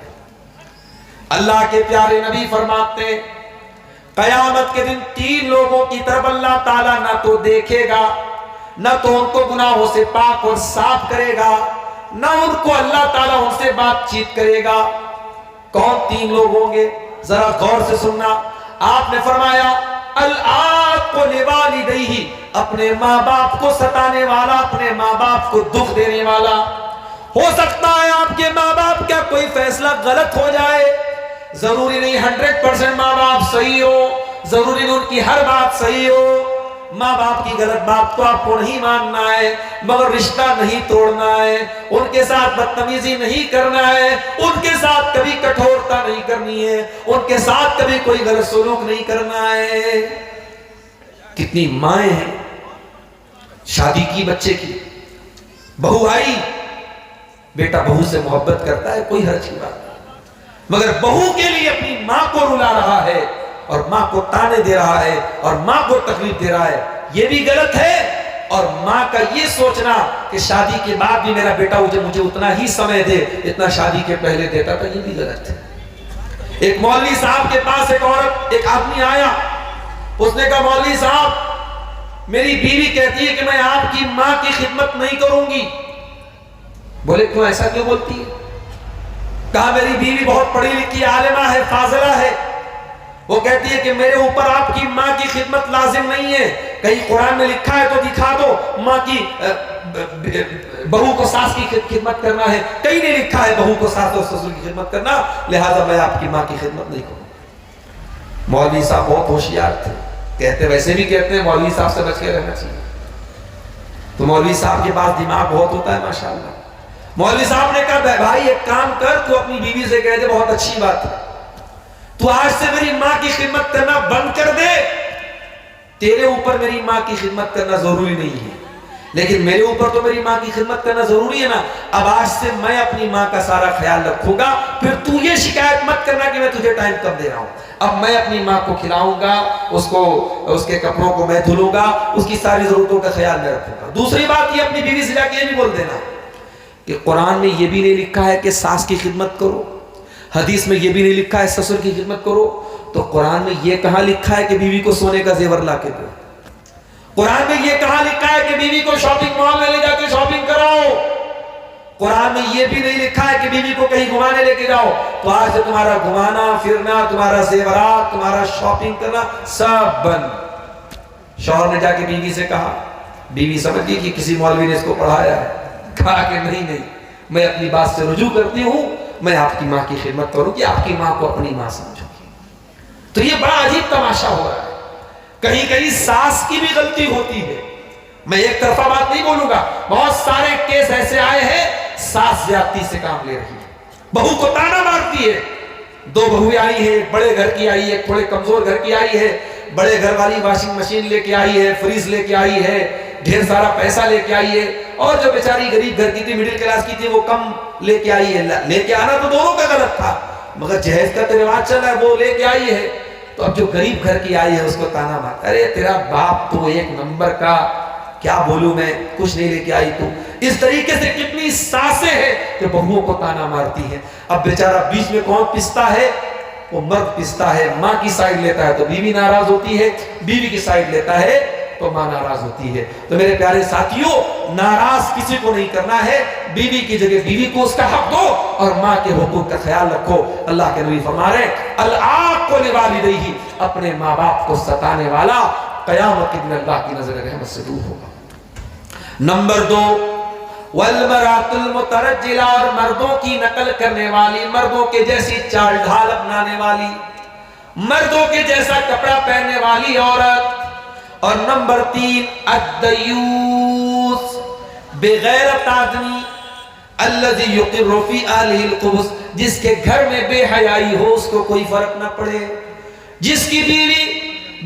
اللہ کے پیارے نبی فرماتے ہیں قیامت کے دن 3 لوگوں کی طرف اللہ تعالیٰ نہ تو دیکھے گا, نہ تو ان کو گناہوں سے پاک اور صاف کرے گا, نہ ان کو اللہ تعالیٰ ان سے بات چیت کرے گا. کون 3 لوگ ہوں گے؟ ذرا غور سے سننا. آپ نے فرمایا العاق لوالدیہ, اپنے ماں باپ کو ستانے والا, اپنے ماں باپ کو دکھ دینے والا. ہو سکتا ہے آپ کے ماں باپ کا کوئی فیصلہ غلط ہو جائے, ضروری نہیں 100% ماں باپ صحیح ہو, ضروری نہیں ان کی ہر بات صحیح ہو, ماں باپ کی غلط بات کو آپ کو نہیں ماننا ہے، مگر رشتہ نہیں توڑنا ہے، ان کے ساتھ بدتمیزی نہیں کرنا ہے، ان کے ساتھ کبھی کٹھورتا نہیں کرنی ہے، ان کے ساتھ کبھی کوئی غلط سلوک نہیں کرنا ہے۔ کتنی مائیں ہیں، شادی کی بچے کی، بہو آئی، بیٹا بہو سے محبت کرتا ہے، کوئی حرج کی بات نہیں، مگر بہو کے لیے اپنی ماں کو رلا رہا ہے اور ماں کو تانے دے رہا ہے اور ماں کو تکلیف دے رہا ہے، یہ بھی غلط ہے۔ اور ماں کا یہ سوچنا کہ شادی کے بعد بھی میرا بیٹا مجھے اتنا ہی سمے دے اتنا شادی کے پہلے دیتا تھا، یہ بھی غلط ہے۔ ایک مولوی صاحب کے پاس ایک آدمی آیا، اس نے کہا مولوی صاحب میری بیوی کہتی ہے کہ میں آپ کی ماں کی خدمت نہیں کروں گی۔ بولے کیوں، ایسا کیوں بولتی ہے؟ کہا میری بیوی بہت پڑھی لکھی عالمہ ہے، فاضلہ ہے، وہ کہتی ہے کہ میرے اوپر آپ کی ماں کی خدمت لازم نہیں ہے، کہیں قرآن میں لکھا ہے تو دکھا دو ماں کی بہو کو ساس کی خدمت کرنا ہے، کہیں نہیں لکھا ہے بہو کو ساس اور سسر کی خدمت کرنا، لہٰذا میں آپ کی ماں کی خدمت نہیں کروں۔ مولوی صاحب بہت ہوشیار تھے، کہتے ویسے بھی کہتے ہیں مولوی صاحب سے بچ کے رہنا چاہیے، تو مولوی صاحب کے پاس دماغ بہت ہوتا ہے ماشاءاللہ۔ مولوی صاحب نے کہا بھائی ایک کام کر، تو اپنی بیوی سے کہہ دے بہت اچھی بات ہے، تو آج سے میری ماں کی خدمت کرنا بند کر دے، تیرے اوپر میری ماں کی خدمت کرنا ضروری نہیں ہے، لیکن میرے اوپر تو میری ماں کی خدمت کرنا ضروری ہے نا، اب آج سے میں اپنی ماں کا سارا خیال رکھوں گا، پھر تو یہ شکایت مت کرنا کہ میں تجھے ٹائم کم دے رہا ہوں، اب میں اپنی ماں کو کھلاؤں گا، اس کے کپڑوں کو میں دھلوں گا، اس کی ساری ضرورتوں کا خیال میں رکھوں گا۔ دوسری بات یہ اپنی بیوی سے جا کے یہ بھی بول دینا کہ قرآن میں یہ بھی نہیں لکھا ہے کہ ساس کی خدمت کرو، حدیث میں یہ بھی نہیں لکھا ہے سسر کی خدمت کرو، تو قرآن میں یہ کہاں لکھا ہے کہ بیوی کو سونے کا زیور لا کے دو؟ قرآن میں یہ کہاں لکھا ہے کہ بیوی کو شاپنگ مال میں لے جا کے شاپنگ کراؤ؟ قرآن میں یہ بھی نہیں لکھا ہے کہ بیوی کو کہیں گھمانے لے کے جاؤ۔ تو آج سے تمہارا گھمانا پھرنا، تمہارا زیورات، تمہارا شاپنگ کرنا سب بند۔ شوہر نے جا کے بیوی سے کہا، بیوی سمجھ گئی کہ کسی مولوی نے اس کو پڑھایا ہے، کہا کہ نہیں میں اپنی بات سے رجوع کرتی ہوں، میں آپ کی ماں کی خدمت کروں گی، آپ کی ماں کو اپنی ماں سمجھوں گی۔ تو یہ بڑا عجیب تماشا ہو رہا ہے، کہیں کہیں ساس کی بھی غلطی ہوتی ہے، میں ایک طرفہ بات نہیں بولوں گا، بہت سارے کیس ایسے آئے ہیں ساس زیادتی سے کام لے رہی ہے، بہو کو تانا مارتی ہے، دو بہویں آئی ہے، ایک بڑے گھر کی آئی ہے، ایک تھوڑے کمزور گھر کی آئی ہے، بڑے گھر والی واشنگ مشین لے کے آئی ہے، فریج لے کے آئی ہے، ڈھیر سارا پیسہ لے کے آئی ہے، اور جو بیچاری غریب گھر کی تھی، مڈل کلاس کی تھی، وہ کم لے کے آئی ہے۔ لے کے آنا تو دونوں کا غلط تھا، مگر جہیز کا تو رواج چلا ہے، وہ لے کے آئی ہے، تو اب جو غریب گھر کی آئی ہے اس کو تانا مارتا، ارے تیرا باپ تو ایک نمبر کا، کیا بولوں میں، کچھ نہیں لے کے آئی تو۔ اس طریقے سے کتنی ساسیں ہیں کہ بہوؤں کو تانا مارتی ہیں۔ اب بیچارہ بیچ میں کون پستا ہے؟ وہ مرد پستا ہے، ماں کی سائیڈ لیتا ہے تو بیوی ناراض ہوتی ہے، بیوی کی سائیڈ لیتا ہے تو ماں ناراض ہوتی ہے۔ تو میرے پیارے ساتھیوں، ناراض کسی کو نہیں کرنا ہے، بیوی کی جگہ بیوی کو اس کا حق دو اور ماں کے حقوق کا خیال رکھو۔ اللہ کے نبی فرما رہے ہیں العاق لوالدیہ، اپنے ماں باپ کو ستانے والا قیامت کے دن اللہ کی نظر رحمت سے دور ہوگا۔ نمبر 2، والمرأۃ المترجلہ، اور مردوں کی نقل کرنے والی، مردوں کے جیسی چال ڈھال اپنانے والی، مردوں کے جیسا کپڑا پہننے والی عورت۔ اور نمبر 3، الدیوث، بغیرت آدمی، الذی یقر فی اہلہ الخبث، جس کے گھر میں بے حیائی ہو اس کو کوئی فرق نہ پڑے، جس کی بیوی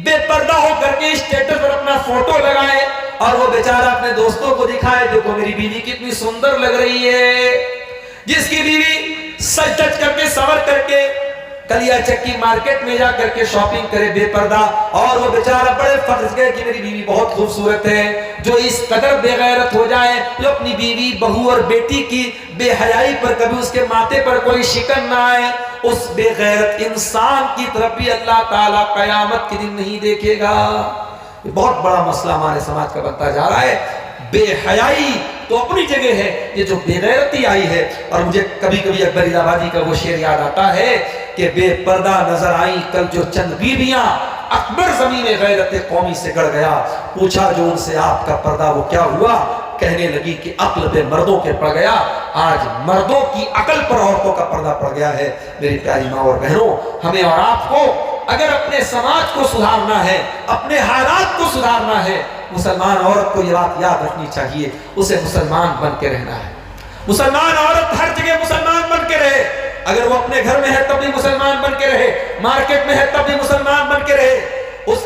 بے پردہ ہو کر کے اسٹیٹس پر اپنا فوٹو لگائے اور وہ بیچارہ اپنے دوستوں کو دکھائے دیکھو میری بیوی کتنی سندر لگ رہی ہے، جس کی بیوی سج دج کر کے سور کر کے کلیا چکی مارکیٹ میں جا کر کے شاپنگ کرے بے پردہ، اور وہ بیچارہ بڑے فرض گئے کہ میری بیوی بہت خوبصورت ہے، جو اس قدر بے غیرت ہو جائے، جو اپنی بیوی بہو اور بیٹی کی بے حیائی پر کبھی اس کے ماتھے پر کوئی شکن نہ آئے، اس بے غیرت انسان کی طرف بھی اللہ تعالیٰ قیامت کے دن نہیں دیکھے گا۔ یہ بہت بڑا مسئلہ ہمارے سماج کا بنتا جا رہا ہے۔ بے حیائی تو اپنی جگہ ہے، یہ جو بے غیرتی آئی ہے، اور مجھے کبھی کبھی اکبر الہ آبادی کا وہ شعر یاد آتا ہے کہ بے پردہ نظر آئیں کل جو چند بیویاں، اکبر زمین غیرت قومی سے گڑ گیا، پوچھا جو ان سے آپ کا پردہ وہ کیا ہوا، کہنے لگی کہ عقل پہ مردوں کے پڑ گیا، آج مردوں کی عقل پر عورتوں کا پردہ پڑ گیا ہے۔ میری پیاری ماں اور بہنوں، ہمیں اور آپ کو اگر اپنے سماج کو سدھارنا ہے، اپنے حالات کو سدھارنا ہے، مسلمان عورت کو یہ بات یاد رکھنی چاہیے، اسے مسلمان بن کے رہنا ہے۔ مسلمان عورت ہر جگہ مسلمان بن کے رہے، اگر وہ اپنے گھر میں ہے تب بھی مسلمان بن کے رہے، مارکیٹ میں ہے تب بھی مسلمان بن کے رہے۔ اس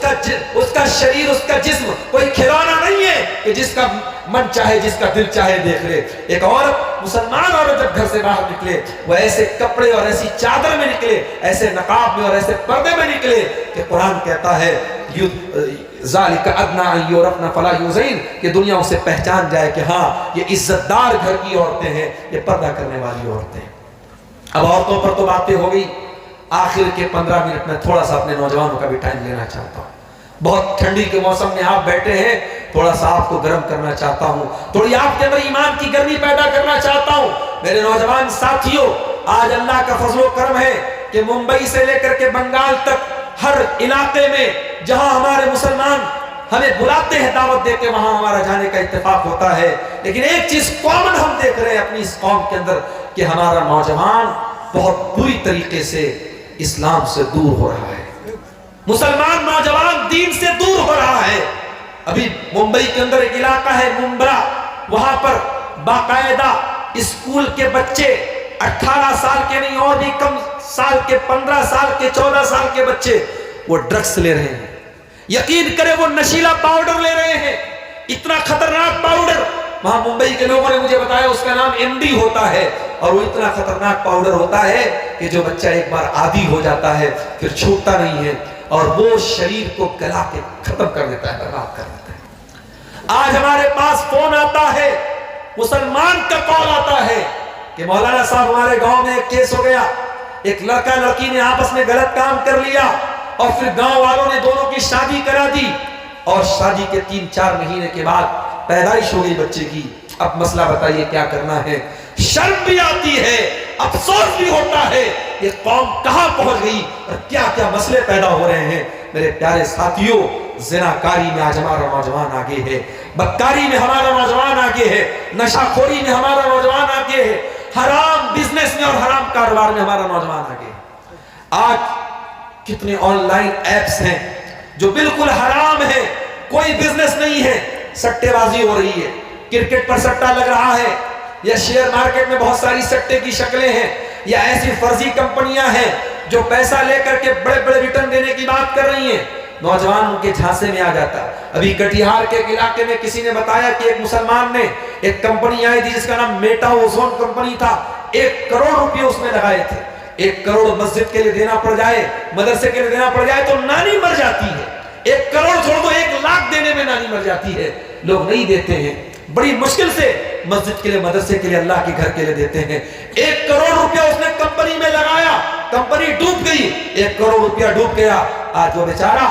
کا شریر، اس کا جسم کوئی کھلونا نہیں ہے کہ جس کا من چاہے، جس کا دل چاہے دیکھ لے۔ ایک عورت، مسلمان عورت جب گھر سے باہر نکلے، وہ ایسے کپڑے اور ایسی چادر میں نکلے، ایسے نقاب میں اور ایسے پردے میں نکلے کہ قرآن کہتا ہے ذالک ادنیٰ ان یعرفن فلا یؤذین، کہ دنیا اسے پہچان جائے کہ ہاں یہ عزت دار گھر کی عورتیں ہیں، یہ پردہ کرنے والی عورتیں ہیں۔ اب عورتوں پر تو باتیں ہو گئی، آخر کے 15 منٹ میں تھوڑا سا اپنے نوجوانوں کا بھی ٹائم لینا چاہتا ہوں۔ بہت ٹھنڈی کے موسم میں آپ بیٹھے ہیں، تھوڑا سا آپ کو گرم کرنا چاہتا ہوں، تھوڑی آپ کے اندر ایمان کی گرمی پیدا کرنا چاہتا ہوں۔ میرے نوجوان ساتھیوں، آج اللہ کا فضل و کرم ہے کہ ممبئی سے لے کر کے بنگال تک ہر علاقے میں جہاں ہمارے مسلمان ہمیں بلاتے ہیں دعوت دے کے، وہاں ہمارا جانے کا اتفاق ہوتا ہے۔ لیکن ایک چیز کامن ہم دیکھ رہے ہیں اپنی اس قوم کے اندر کہ ہمارا نوجوان بہت بری طریقے سے اسلام سے دور ہو رہا ہے، مسلمان نوجوان دین سے دور ہو رہا ہے۔ ابھی ممبئی کے اندر ایک علاقہ ہے ممبرا، وہاں پر باقاعدہ اسکول کے بچے 18 سال کے نہیں اور بھی کم سال کے، 15 سال کے، 14 سال کے بچے وہ ڈرگس لے رہے ہیں۔ یقین کرے وہ نشیلا پاؤڈر لے رہے ہیں، اتنا خطرناک پاؤڈر۔ وہاں ممبئی کے لوگوں نے مجھے بتایا اس کا نام MD ہوتا ہے، اور وہ اتنا خطرناک پاؤڈر ہوتا ہے کہ جو بچہ ایک بار عادی ہو جاتا ہے پھر چھوٹتا نہیں ہے، اور وہ شریر کو گلا کے ختم کر دیتا ہے، برباد کر دیتا ہے۔ آج ہمارے پاس فون آتا ہے، مسلمان کا کال آتا ہے کہ مولانا صاحب ہمارے گاؤں میں ایک کیس ہو گیا، ایک لڑکا لڑکی نے آپس میں غلط کام کر لیا، اور پھر گاؤں والوں نے دونوں کی شادی کرا دی، اور شادی کے 3-4 مہینے کے بعد پیدائش ہو گئی بچے کی۔ اب مسئلہ بتائیے کیا کرنا ہے؟ شرم بھی آتی ہے، افسوس بھی ہوتا ہے، یہ قوم کہاں پہنچ گئی اور کیا کیا مسئلے پیدا ہو رہے ہیں۔ میرے پیارے ساتھیوں، زناکاری میں آج ہمارا نوجوان آگے ہے، بدکاری میں ہمارا نوجوان آگے ہے، نشہ خوری میں ہمارا نوجوان آگے ہے، حرام بزنس میں اور حرام کاروبار میں ہمارا نوجوان آگے ہے۔ آج کتنے آن لائن ایپس ہیں جو بالکل حرام ہے، کوئی بزنس نہیں ہے، سٹے بازی ہو رہی ہے، کرکٹ پر سٹا لگ رہا ہے، یا شیئر مارکیٹ میں بہت ساری سٹے کی شکلیں ہیں، یا ایسی فرضی کمپنیاں ہیں جو پیسہ لے کر کے بڑے بڑے ریٹرن دینے کی بات کر رہی ہیں۔ نوجوان ان کے جھانسے میں آ جاتا ہے۔ ابھی کٹیہار کے علاقے میں کسی نے بتایا کہ ایک مسلمان نے ایک کمپنی آئی تھی جس کا نام میٹا اوزون کمپنی تھا، 1 کروڑ روپے اس میں لگائے تھے۔ 1 کروڑ مسجد کے لیے دینا پڑ جائے، مدرسے کے لیے دینا پڑ جائے تو نانی مر جاتی ہے۔ 1 کروڑ چھوڑ دو، 1 لاکھ دینے میں نانی مر جاتی ہے، لوگ نہیں دیتے ہیں، بڑی مشکل سے مسجد کے لیے، مدرسے کے لیے، اللہ کے گھر کے لیے دیتے ہیں۔ 1 کروڑ روپیہ اس نے کمپنی میں لگایا، کمپنی ڈوب گئی، 1 کروڑ روپیہ ڈوب گیا، آج وہ بیچارہ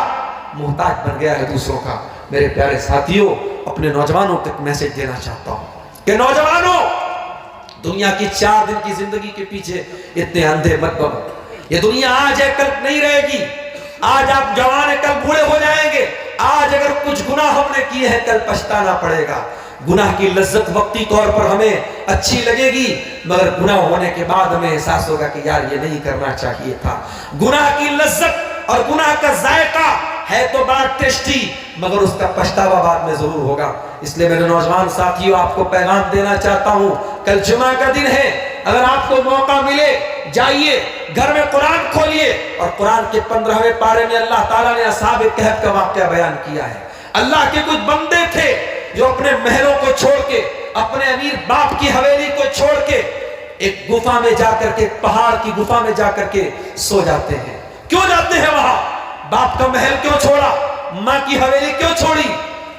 محتاج بن گیا ہے دوسروں کا۔ میرے پیارے ساتھیوں، اپنے نوجوانوں کو ایک میسج دینا چاہتا ہوں کہ نوجوانوں، دنیا کی 4 دن کی زندگی کے پیچھے اتنے اندھے مت بنو۔ یہ دنیا آج ہے کل نہیں رہے گی، آج آپ جوان ہیں کل بوڑھے ہو جائیں گے، آج اگر کچھ گناہ ہم نے کیے ہیں کل پچھتانا پڑے گا۔ گناہ کی لذت وقتی طور پر ہمیں اچھی لگے گی، مگر گناہ ہونے کے بعد ہمیں احساس ہوگا کہ یار یہ نہیں کرنا چاہیے تھا۔ گناہ کی لذت اور گناہ کا ذائقہ ہے تو بڑا ٹیسٹی، مگر اس کا پچھتاوا بعد میں ضرور ہوگا۔ اس لیے میرے نوجوان ساتھیوں، آپ کو پیغام دینا چاہتا ہوں، کل جمعہ کا دن ہے، اگر آپ کو موقع ملے جائیے گھر میں قرآن کھولیے، اور قرآن کے 15ویں پارے میں اللہ تعالیٰ نے اصحاب کہف کا واقعہ بیان کیا ہے۔ اللہ کے کچھ بندے تھے جو اپنے محلوں کو چھوڑ کے، اپنے امیر باپ کی حویلی کو چھوڑ کے ایک گفا میں جا کر کے، پہاڑ کی گفا میں جا کر کے سو جاتے ہیں۔ کیوں جاتے ہیں وہاں؟ باپ کا محل کیوں چھوڑا؟ ماں کی حویلی کیوں چھوڑی؟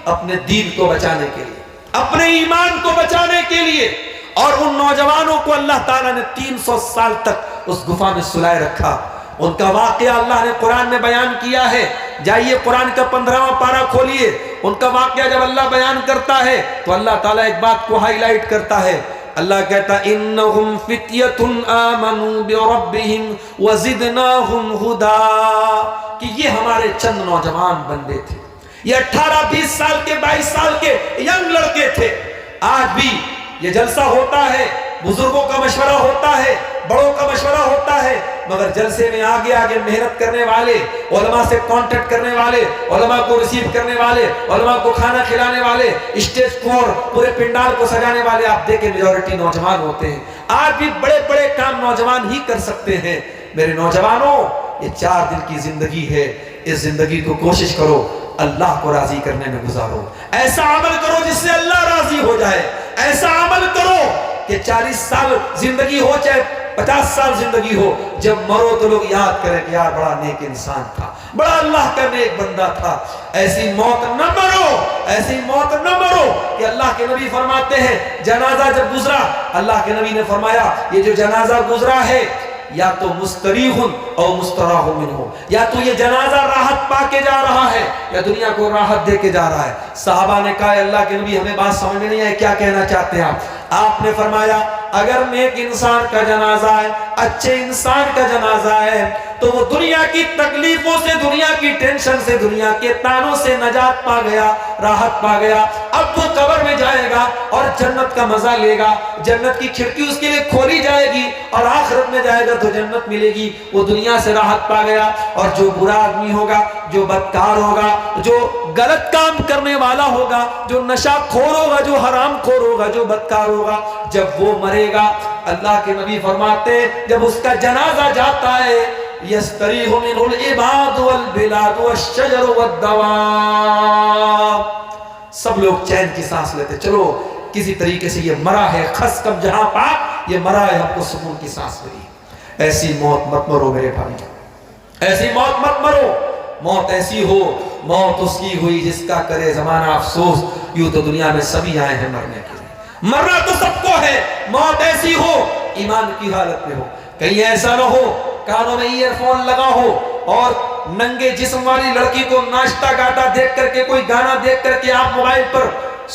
اپنے دین کو بچانے کے لیے، اپنے ایمان کو بچانے کے لیے۔ اور ان نوجوانوں کو اللہ تعالیٰ نے 300 سال تک اس گفا میں سلائے رکھا۔ ان کا واقعہ اللہ نے قرآن میں بیان کیا ہے، جائیے قرآن کا 15واں پارہ کھولیے۔ ان کا واقعہ جب اللہ بیان کرتا ہے تو اللہ تعالیٰ ایک بات کو ہائی لائٹ کرتا ہے، اللہ کہتا انہم فتیۃ آمنوا بربہم وزدناہم ہدا، کہ یہ ہمارے چند نوجوان بندے تھے، یہ 18-20 سال کے، 22 سال کے ینگ لڑکے تھے۔ آج بھی یہ جلسہ ہوتا ہے، بزرگوں کا مشورہ ہوتا ہے، بڑوں کا مشورہ ہوتا ہے، مگر جلسے میں آگے آگے محنت کرنے والے، علماء سے کانٹیکٹ کرنے والے، علماء کو ریسیو کرنے والے، علماء کو کھانا کھلانے والے، اسٹیج کو اور پورے پنڈال کو سجانے والے آپ دیکھیں میجورٹی نوجوان ہوتے ہیں۔ آج بھی بڑے بڑے کام نوجوان ہی کر سکتے ہیں۔ میرے نوجوانوں، یہ 4 دن کی زندگی ہے، اس زندگی کو کوشش کرو اللہ کو راضی کرنے میں گزارو، ایسا عمل کرو جس سے اللہ راضی ہو جائے، ایسا عمل کرو کہ 40 سال زندگی ہو چاہے 50 سال زندگی ہو، جب مرو تو لوگ یاد کریں کہ یار بڑا نیک انسان تھا، بڑا اللہ کا نیک بندہ تھا۔ ایسی موت نہ مرو، ایسی موت نہ مرو کہ اللہ کے نبی فرماتے ہیں جنازہ جب گزرا، اللہ کے نبی نے فرمایا یہ جو جنازہ گزرا ہے یا تو مستریح او مستراح منہ، یا تو یہ جنازہ راحت پا کے جا رہا ہے یا دنیا کو راحت دے کے جا رہا ہے۔ صحابہ نے کہا اللہ کے نبی ہمیں بات سمجھ میں نہیں آئی، کیا کہنا چاہتے ہیں آپ نے فرمایا اگر نیک انسان کا جنازہ ہے، اچھے انسان کا جنازہ ہے تو وہ دنیا کی تکلیفوں سے، دنیا کی ٹینشن سے، دنیا کے تانوں سے نجات پا گیا، راحت پا گیا۔ اب وہ قبر میں جائے گا اور جنت کا مزہ لے گا، جنت کی کھڑکی اس کے لیے کھولی جائے گی اور آخرت میں جائے گا تو جنت ملے گی، وہ دنیا سے راحت پا گیا۔ اور جو برا آدمی ہوگا، جو بدکار ہوگا، جو غلط کام کرنے والا ہوگا، جو نشہ خور ہوگا، جو حرام خور ہوگا، جو بدکار ہوگا، جب وہ مرے گا، اللہ کے نبی فرماتے جب اس کا جنازہ جاتا ہے یستریح منہ العباد والبلاد والشجر والدواب، سب لوگ چین کی سانس لیتے، چلو کسی طریقے سے یہ مرا ہے، خس کم جہاں پاک، یہ مرا ہے، ہم کو سکون کی سانس ملی۔ ایسی موت مت مرو میرے بھائی، ایسی موت مت مرو۔ موت ایسی ہو، موت اس کی ہوئی جس کا کرے زمانہ افسوس، یوں تو دنیا میں سبھی آئے ہیں مرنے کے لیے، مرنا تو سب کو ہے۔ موت ایسی ہو ایمان کی حالت میں ہو، کہیں ایسا نہ ہو کانوں میں ایئر فون لگا ہو اور ننگے جسم والی لڑکی کو ناشتہ گاتا دیکھ کر کے، کوئی گانا دیکھ کر کے آپ موبائل پر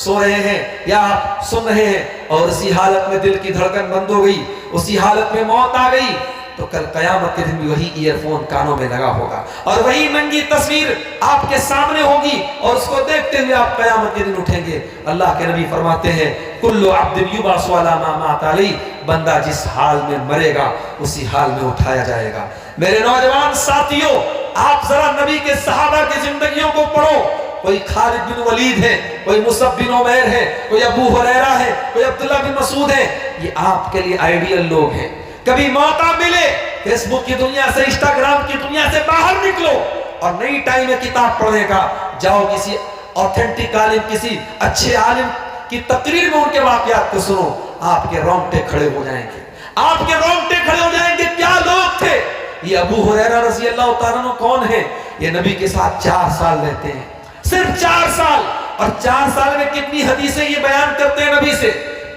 سو رہے ہیں یا آپ سن رہے ہیں اور اسی حالت میں دل کی دھڑکن بند ہو گئی، اسی حالت میں موت آ گئی، تو کل قیامت کے دن بھی وہی ایئر فون کانوں میں لگا ہوگا اور وہی ننگی تصویر آپ کے سامنے ہوگی اور اس کو دیکھتے ہوئے آپ قیامت کے دن اٹھیں گے۔ اللہ کے نبی فرماتے ہیں کل عبد یبعث علی ما مات علیہ، بندہ جس حال میں مرے گا اسی حال میں اٹھایا جائے گا۔ میرے نوجوان ساتھیوں، آپ ذرا نبی کے صحابہ کی زندگیوں کو پڑھو، کوئی خالد بن ولید ہے، کوئی مصعب بن عمیر ہے، کوئی ابو ہریرہ ہے، کوئی عبداللہ بن مسعود ہے، یہ آپ کے لیے آئیڈیل لوگ ہیں۔ کبھی موقع ملے فیس بک کی دنیا سے، انسٹاگرام کی دنیا سے باہر نکلو اور نئی ٹائم میں کتاب پڑھنے کا، جاؤ کسی اوتھینٹک عالم، کسی اچھے عالم کی تقریر میں ان کے واقعات کو سنو، آپ کے رونگٹے کھڑے ہو جائیں گے، آپ کے رونگٹے کھڑے ہو جائیں گے۔ کیا لوگ تھے یہ! ابو ہریرہ رضی اللہ تعالیٰ عنہ کون ہے؟ یہ نبی کے ساتھ 4 سال رہتے ہیں، صرف 4 سال، اور 4 سال میں کتنی حدیثیں یہ بیان کرتے ہیں نبی سے؟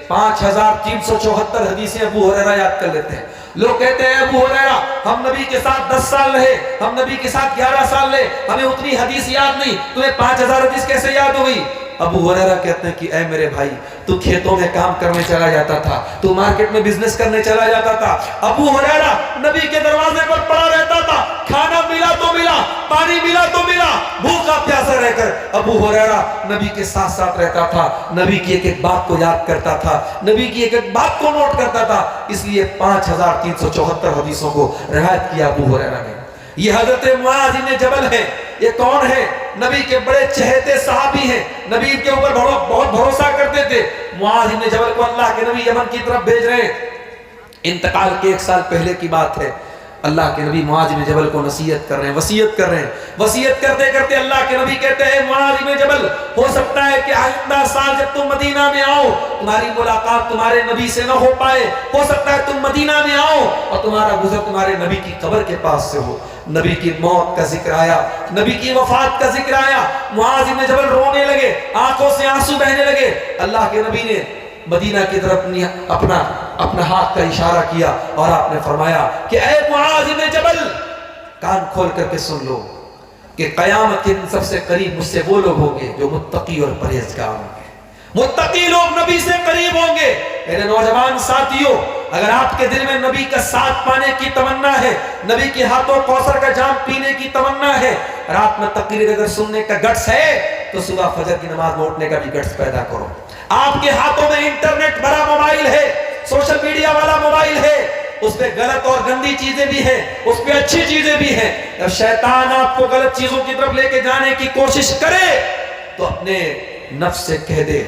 5374 حدیثیں ابو ہریرہ یاد کر لیتے ہیں۔ لوگ کہتے ہیں ابو ہریرہ ہم نبی کے ساتھ 10 سال رہے، ہم نبی کے ساتھ 11 سال رہے، ہمیں اتنی حدیث یاد نہیں، تمہیں 5000 حدیث کیسے یاد ہوئی؟ ابو ہریرہ کہتے ہیں کہ اے میرے بھائی، تو کھیتوں میں کام کرنے چلا جاتا تھا، تو مارکیٹ میں بزنس کرنے چلا جاتا تھا، ابو ہریرہ نبی کے دروازے پر پڑا رہتا تھا، کھانا ملا تو ملا، پانی ملا تو ملا، بھوکا پیاسا رہ کر ابو ہریرہ نبی کے ساتھ ساتھ رہتا تھا، نبی کی ایک ایک بات کو یاد کرتا تھا، نبی کی ایک ایک بات کو نوٹ کرتا تھا، اس لیے 5374 حدیثوں کو روایت کیا ابو ہریرہ نے۔ یہ حضرت معاذ بن جبل ہے، یہ کون ہے؟ نبی کے بڑے چہتے صحابی ہیں، نبی کے اوپر بہت بھروسہ کرتے تھے۔ معاذ بن جبل کو اللہ کے نبی یمن کی طرف بھیج رہے ہیں، انتقال کے 1 سال پہلے کی بات ہے، اللہ کے نبی معاذ بن جبل کو نصیحت کر رہے ہیں، وصیت کر رہے ہیں، وصیت کرتے کرتے اللہ کے نبی کہتے ہیں معاذ بن جبل، ہو سکتا ہے کہ آئندہ سال جب تم مدینہ میں آؤ تمہاری ملاقات تمہارے نبی سے نہ ہو پائے، ہو سکتا ہے تم مدینہ میں آؤ اور تمہارا گزر تمہارے نبی کی قبر کے پاس سے ہو۔ نبی کی موت کا ذکر آیا، نبی کی وفات کا ذکر آیا، معاذ بن جبل رونے لگے، آنکھوں سے آنسو بہنے لگے۔ اللہ کے نبی نے مدینہ کی طرف اپنا ہاتھ کا اشارہ کیا اور آپ نے فرمایا کہ اے معاذ بن جبل، کان کھول کر کے سن لو کہ قیامت کے دن سب سے قریب مجھ سے وہ لوگ ہوں گے جو متقی اور پرہیزگار ہوں گے۔ متقی لوگ نبی سے قریب ہوں گے۔ میرے نوجوان ساتھیوں، اگر آپ کے دل میں نبی کا ساتھ پانے کی تمنا ہے، نبی کے ہاتھوں کوثر کا جام پینے کی تمنا ہے، رات میں تقریر اگر سننے کا گٹس ہے تو صبح فجر کی نماز میں اٹھنے کا بھی گٹس پیدا کرو۔ آپ کے ہاتھوں میں انٹرنیٹ بھرا موبائل ہے، سوشل میڈیا والا موبائل ہے، اس پہ غلط اور گندی چیزیں بھی ہیں، اس پہ اچھی چیزیں بھی ہیں۔ جب شیطان آپ کو غلط چیزوں کی طرف لے کے جانے کی کوشش کرے تو اپنے نفس سے کہہ دے،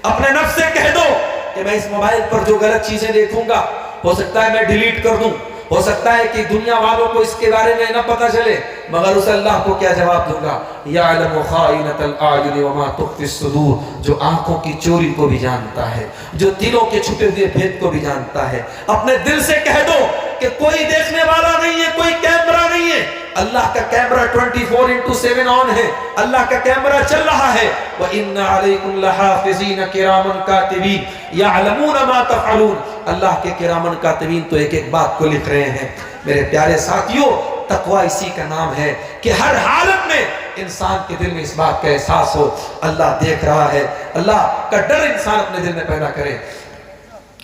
اپنے نفس سے کہہ دو کہ میں اس موبائل پر جو غلط چیزیں دیکھوں گا ہو سکتا ہے میں ڈیلیٹ کر دوں، ہو سکتا ہے کہ دنیا والوں کو اس کے بارے میں نہ پتہ چلے، مگر اس اللہ کو کیا جواب دوں گا؟ یعلم خائنۃ الاعین وما تخفی الصدور، جو آنکھوں کی چوری کو بھی جانتا ہے، جو دلوں کے چھپے ہوئے بھید کو بھی جانتا ہے۔ اپنے دل سے کہہ دو کہ کوئی دیکھنے والا نہیں ہے، کوئی کیمرہ نہیں ہے، اللہ کا کیمرہ 24/7 آن ہے، اللہ کا کیمرہ چل رہا ہے۔ وَإِنَّ عَلَيْكُمْ لَحَافِظِينَ كِرَامًا كَاتِبِينَ يَعْلَمُونَ مَا تَفْعَلُونَ۔ اللہ کے کرامن کاتبین تو ایک ایک بات کو لکھ رہے ہیں۔ میرے پیارے ساتھیوں، تقوی اسی کا نام ہے کہ ہر حالت میں انسان کے دل میں اس بات کا احساس ہو اللہ دیکھ رہا ہے، اللہ کا ڈر انسان اپنے دل میں پیدا کرے۔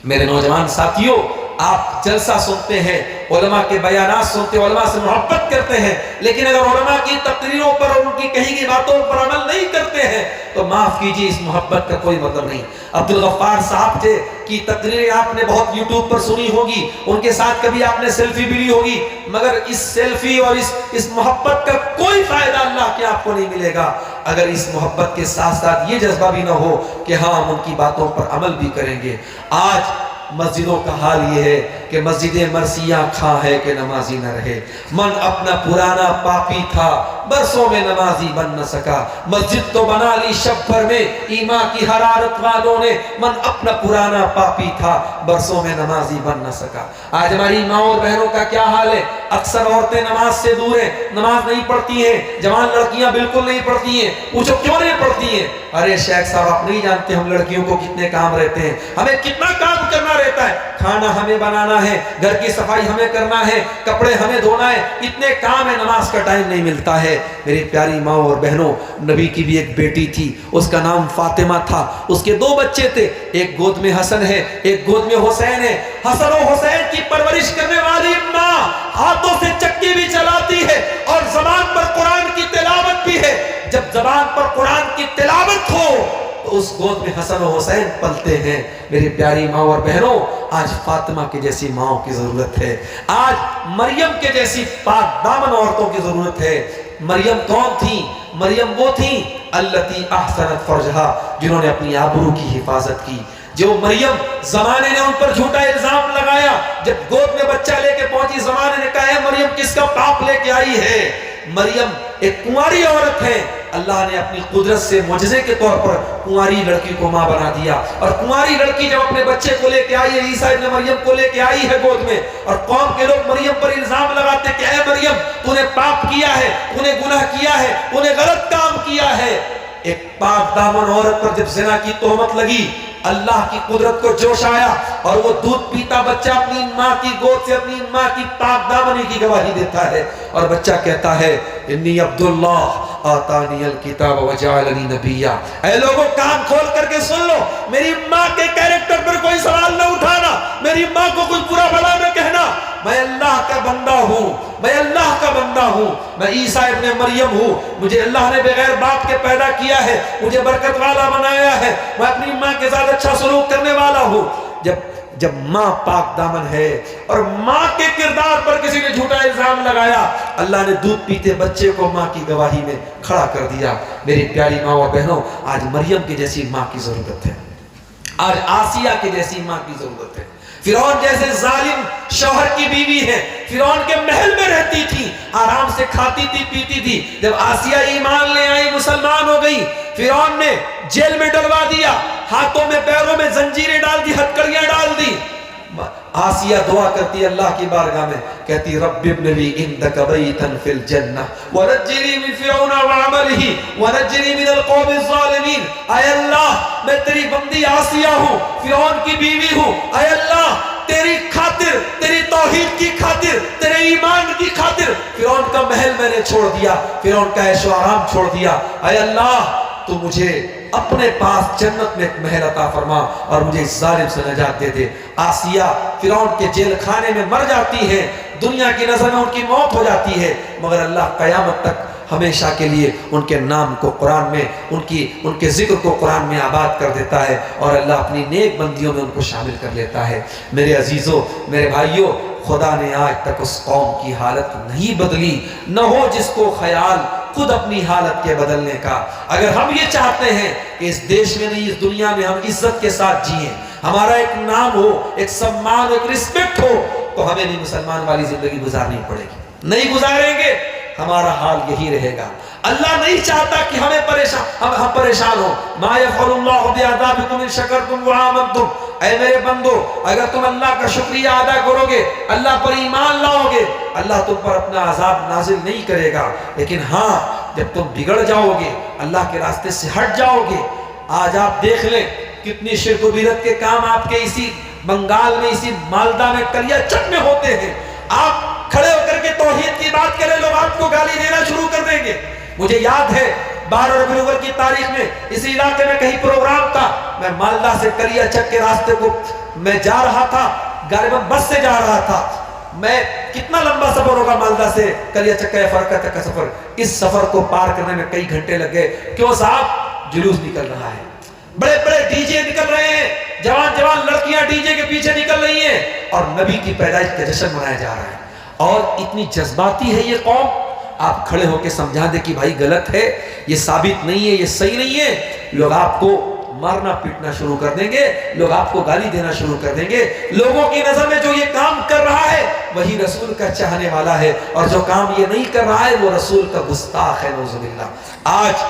میرے نوجوان ساتھیوں، آپ جلسہ سنتے ہیں، علماء کے بیانات سنتے ہیں، علماء سے محبت کرتے ہیں، لیکن اگر علماء کی تقریروں پر اور ان کی کہی گئی باتوں پر عمل نہیں کرتے ہیں تو معاف کیجیے، اس محبت کا کوئی مطلب نہیں۔ عبدالغفار صاحب تھے کی تقریریں آپ نے بہت یوٹیوب پر سنی ہوگی، ان کے ساتھ کبھی آپ نے سیلفی بھی لی ہوگی، مگر اس سیلفی اور اس محبت کا کوئی فائدہ اللہ کے آپ کو نہیں ملے گا اگر اس محبت کے ساتھ ساتھ یہ جذبہ بھی نہ ہو کہ ہاں ہم ان کی باتوں پر عمل بھی کریں گے۔ آج مسجدوں کا حال یہ ہے کہ مسجدیں مرثیہ کھا ہے کہ نمازی نہ رہے۔ من اپنا پرانا پاپی تھا، برسوں میں نمازی بن نہ سکا، مسجد تو بنا لی شب بھر میں ایمان کی حرارت والوں نے، من اپنا پرانا پاپی تھا، برسوں میں نمازی بن نہ سکا۔ آج ہماری ماں اور بہنوں کا کیا حال ہے؟ اکثر عورتیں نماز سے دور ہیں، نماز نہیں پڑھتی ہیں، جوان لڑکیاں بالکل نہیں پڑھتی ہیں۔ پوچھو کیوں نہیں پڑھتی ہیں؟ ارے شیخ صاحب آپ نہیں جانتے ہم لڑکیوں کو کتنے کام رہتے ہیں، ہمیں کتنا کام کرنا رہتا ہے، کھانا ہمیں بنانا ہے، گھر کی صفائی ہمیں کرنا ہے، کپڑے ہمیں دھونا ہے، اتنے کام ہے، نماز کا ٹائم نہیں ملتا ہے۔ میری پیاری ماں اور بہنوں، نبی کی بھی ایک بیٹی تھی، اس کا نام فاطمہ تھا، اس کے 2 بچے تھے، ایک گود میں حسن ہے، ایک گود میں حسین ہے۔ حسن و حسین کی پرورش کرنے والی ماں ہاتھوں سے چکی بھی چلاتی ہے اور زبان پر قرآن کی تلاوت بھی ہے۔ جب زبان پر قرآن کی تلاوت ہو تو اس گود میں حسن و حسین پلتے ہیں۔ میری پیاری ماں اور بہنوں، آج فاطمہ کی جیسی ماں کی ضرورت ہے، آج مریم کے جیسی پاک دامن عورتوں کی ضرورت ہے۔ مریم کون تھی؟ مریم وہ تھی التی احسنت فرجہا، جنہوں نے اپنی آبرو کی حفاظت کی۔ جو مریم، زمانے نے ان پر جھوٹا الزام لگایا، جب گود میں بچہ لے کے پہنچی، زمانے نے کہا ہے مریم کس کا پاپ لے کے آئی ہے؟ مریم ایک کنواری عورت ہے، اللہ نے اپنی قدرت سے معجزے کے طور پر کنواری لڑکی کو ماں بنا دیا، اور کنواری لڑکی جب اپنے بچے کو لے کے آئی ہے، عیسیٰ ابن مریم کو لے کے آئی ہے گود میں، اور قوم کے لوگ مریم پر الزام لگاتے کہ اے مریم تو نے پاپ کیا ہے، تو نے گناہ کیا ہے، تو نے غلط کام کیا ہے۔ ایک پاک دامن عورت پر جب زنا کی تہمت لگی، اللہ کی قدرت کو جوش آیا اور وہ دودھ پیتا بچہ اپنی ماں کی گود سے اپنی ماں کی پاک دامنی کی گواہی دیتا ہے، اور بچہ کہتا ہے انی عبداللہ آتانی الکتاب وجعلنی نبیا۔ اے لوگوں کان کھول کر کے سن لو، میری ماں کے کیریکٹر پر کوئی سوال نہ اٹھانا، میری ماں کو کچھ برا بھلا نہ کہنا، میں اللہ کا بندہ ہوں، میں اللہ کا بندہ ہوں، میں عیسیٰ ابن مریم ہوں، مجھے اللہ نے بغیر باپ کے پیدا کیا ہے، مجھے برکت والا بنایا ہے، میں اپنی ماں کے ساتھ اچھا سلوک کرنے والا ہوں۔ جب ماں پاک دامن ہے اور ماں کے کردار پر کسی نے جھوٹا الزام لگایا، اللہ نے دودھ پیتے بچے کو ماں کی گواہی میں کھڑا کر دیا۔ میری پیاری ماں اور بہنوں، آج مریم کی جیسی ماں کی ضرورت ہے، آج آسیہ کی جیسی ماں کی ضرورت ہے۔ فرعون جیسے ظالم شوہر کی بیوی ہے، فرعون کے محل میں رہتی تھی، آرام سے کھاتی تھی پیتی تھی، جب آسیہ ایمان لے آئی، مسلمان ہو گئی، فرعون نے جیل میں ڈلوا دیا، ہاتھوں میں پیروں میں زنجیریں ڈال دی، ہتکڑیاں ڈال دی۔ آسیہ دعا کرتی اللہ کی بارگاہ میں، کہتی رب ابن لی عندک بیتا فی الجنہ ونجنی من فرعون وعملہ ونجنی من القوم الظالمین۔ اے اللہ میں تیری بندی آسیہ ہوں، فرعون کی بیوی ہوں، اے اللہ تیری خاطر، تیری توحید کی خاطر، تیرے ایمان کی خاطر فرعون کا محل میں نے چھوڑ دیا، فرعون کا عیش و آرام چھوڑ دیا، اے اللہ تو مجھے اپنے پاس جنت میں ایک محل عطا فرما اور مجھے اس ظالم سے نجات دے دے۔ آسیہ فرعون کے جیل خانے میں مر جاتی ہے، دنیا کی نظر میں ان کی موت ہو جاتی ہے، مگر اللہ قیامت تک ہمیشہ کے لیے ان کے نام کو قرآن میں ان کے ذکر کو قرآن میں آباد کر دیتا ہے، اور اللہ اپنی نیک بندیوں میں ان کو شامل کر لیتا ہے۔ میرے عزیزوں، میرے بھائیوں، خدا نے آج تک اس قوم کی حالت نہیں بدلی، نہ ہو جس کو خیال خود اپنی حالت کے بدلنے کا۔ اگر ہم یہ چاہتے ہیں کہ اس دیش میں نہیں، اس دنیا میں ہم عزت کے ساتھ جئیں، ہمارا ایک نام ہو، ایک سمان، ایک رسپیکٹ ہو، تو ہمیں نہیں مسلمان والی زندگی گزارنی پڑے گی۔ نہیں گزاریں گے، ہمارا حال یہی رہے گا۔ اللہ نہیں چاہتا کہ ہم پریشان ہوں۔ ما یفعل اللہ بعذابکم ان شکرتم وآمنتم۔ اے میرے بندو، اگر تم اللہ کا شکریہ ادا کرو گے، اللہ پر ایمان لاؤ گے، اللہ تم پر اپنا عذاب نازل نہیں کرے گا۔ لیکن ہاں، جب تم بگڑ جاؤ گے، اللہ کے راستے سے ہٹ جاؤ گے، آج آپ دیکھ لیں کتنی شرک و بدعت کے کام آپ کے اسی بنگال میں، اسی مالدہ میں، کلیا چک میں ہوتے ہیں۔ آپ کھڑے ہو کر کے توحید کی بات کریں، لوگ آپ کو گالی دینا شروع کر دیں گے۔ مجھے یاد ہے 12 ربیع الاول کی تاریخ میں اسی علاقے میں کہیں پروگرام تھا، میں مالدہ سے کلیا چک کے راستے کو میں جا رہا تھا، غالباً بس سے جا رہا تھا۔ میں کتنا لمبا سفر ہوگا مالدہ سے کلیا چک تک کا سفر، اس سفر کو پار کرنے میں کئی گھنٹے لگ گئے۔ کیوں صاحب؟ جلوس نکل رہا ہے، بڑے بڑے ڈی جے نکل رہے ہیں، جوان جوان لڑکیاں ڈی جے کے پیچھے نکل رہی ہیں، اور نبی کی پیدائش کا جشن منایا جا رہا ہے۔ اور اتنی جذباتی ہے یہ قوم، آپ کھڑے ہو کے سمجھا دیں کہ بھائی غلط ہے، یہ ثابت نہیں ہے، یہ صحیح نہیں ہے، لوگ آپ کو مارنا پیٹنا شروع کر دیں گے، لوگ آپ کو گالی دینا شروع کر دیں گے۔ لوگوں کی نظر میں جو یہ کام کر رہا ہے وہی رسول کا چاہنے والا ہے، اور جو کام یہ نہیں کر رہا ہے وہ رسول کا گستاخ ہے، نعوذ باللہ۔ آج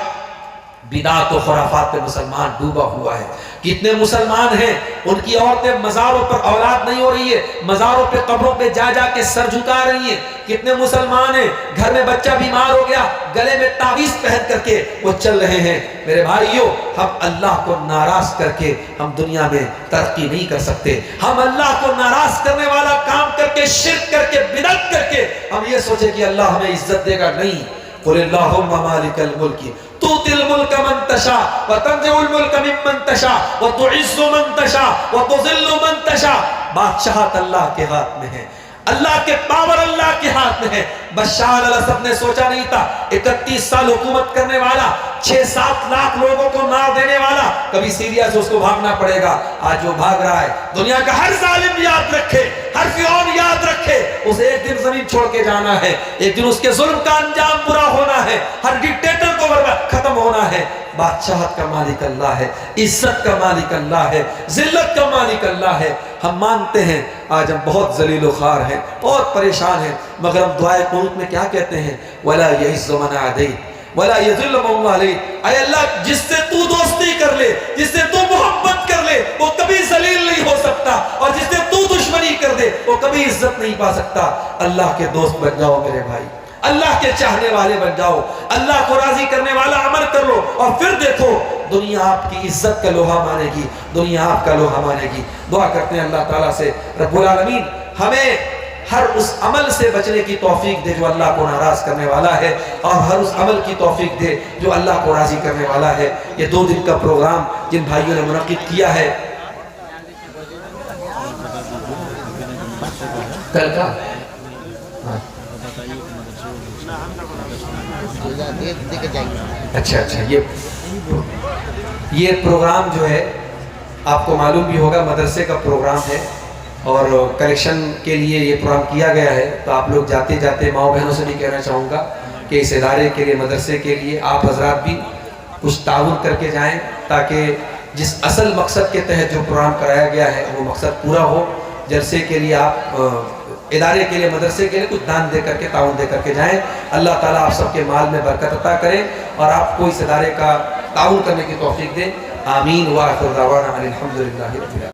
بدعات و خرافات پہ مسلمان ڈوبا ہوا ہے۔ کتنے مسلمان ہیں، ان کی عورتیں مزاروں پر اولاد نہیں ہو رہی ہے، مزاروں پہ قبروں پہ جا جا کے سر جھکا رہی ہیں۔ کتنے مسلمان ہیں، گھر میں بچہ بیمار ہو گیا، گلے میں تعویذ پہن کر کے وہ چل رہے ہیں۔ میرے بھائیوں، ہم اللہ کو ناراض کر کے ہم دنیا میں ترقی نہیں کر سکتے۔ ہم اللہ کو ناراض کرنے والا کام کر کے، شرک کر کے، بدعت کر کے ہم یہ سوچے کہ اللہ ہمیں عزت دے گا، نہیں۔ قل اللہم مالک الملک تؤتی الملک من تشاء وتنزع الملک ممن تشاء وتعز من تشاء وتذل من تشاء۔ بادشاہت اللہ کے ہاتھ میں ہے، اللہ کے پاور اللہ کے ہاتھ میں ہے۔ بشار الاسد نے سوچا نہیں تھا، 31 سال حکومت کرنے والا، 6-7 لاکھ لوگوں کو مار دینے والا، کبھی سیریا سے اس کو بھاگنا پڑے گا۔ آج وہ بھاگ رہا ہے۔ دنیا کا ہر ظالم یاد رکھے، ہر فرعون یاد رکھے، اسے ایک دن زمین چھوڑ کے جانا ہے، ایک دن اس کے ظلم کا انجام برا ہونا ہے، ہر ڈکٹیٹر کو ختم ہونا ہے۔ بادشاہت کا مالک اللہ ہے، عزت کا مالک اللہ ہے، ذلت کا مالک اللہ ہے۔ ہم مانتے ہیں آج ہم بہت ذلیل و خوار ہیں، بہت پریشان ہیں، مگر ہم دعائے قنوت میں کیا کہتے ہیں؟ وَلَا يَعِزُّ مَنْ عَادَيْتَ وَلَا يَذِلُّ مَنْ وَالَيْتَ۔ اے اللہ، جس سے تو دوستی کر لے، جس سے تو محبت کر لے، وہ کبھی ذلیل نہیں ہو سکتا، اور جس سے تو دشمنی کر دے وہ کبھی عزت نہیں پا سکتا۔ اللہ کے دوست بن جاؤ میرے بھائی، اللہ کے چاہنے والے بن جاؤ، اللہ کو راضی کرنے والا عمل کر لو، اور پھر دیکھو دنیا آپ کی عزت کا لوہا مانے گی، دنیا آپ کا لوہا مانے گی۔ دعا کرتے ہیں اللہ تعالیٰ سے رب العالمین ہمیں ہر اس عمل سے بچنے کی توفیق دے جو اللہ کو ناراض کرنے والا ہے، اور ہر اس عمل کی توفیق دے جو اللہ کو راضی کرنے والا ہے۔ یہ 2 دن کا پروگرام جن بھائیوں نے منعقد کیا ہے، کل کا اچھا یہ پروگرام جو ہے آپ کو معلوم بھی ہوگا مدرسے کا پروگرام ہے، اور کلیکشن کے لیے یہ پروگرام کیا گیا ہے۔ تو آپ لوگ جاتے جاتے ماؤں بہنوں سے بھی کہنا چاہوں گا کہ اس ادارے کے لیے، مدرسے کے لیے آپ حضرات بھی کچھ تعاون کر کے جائیں، تاکہ جس اصل مقصد کے تحت جو پروگرام کرایا گیا ہے وہ مقصد پورا ہو۔ جلسے کے لیے آپ ادارے کے لیے، مدرسے کے لیے کچھ دان دے کر کے، تعاون دے کر کے جائیں۔ اللہ تعالیٰ آپ سب کے مال میں برکت عطا کرے، اور آپ کو اس ادارے کا تعاون کرنے کی توفیق دے۔ آمین۔ وآخر دعوانا الحمدللہ رب العالمین۔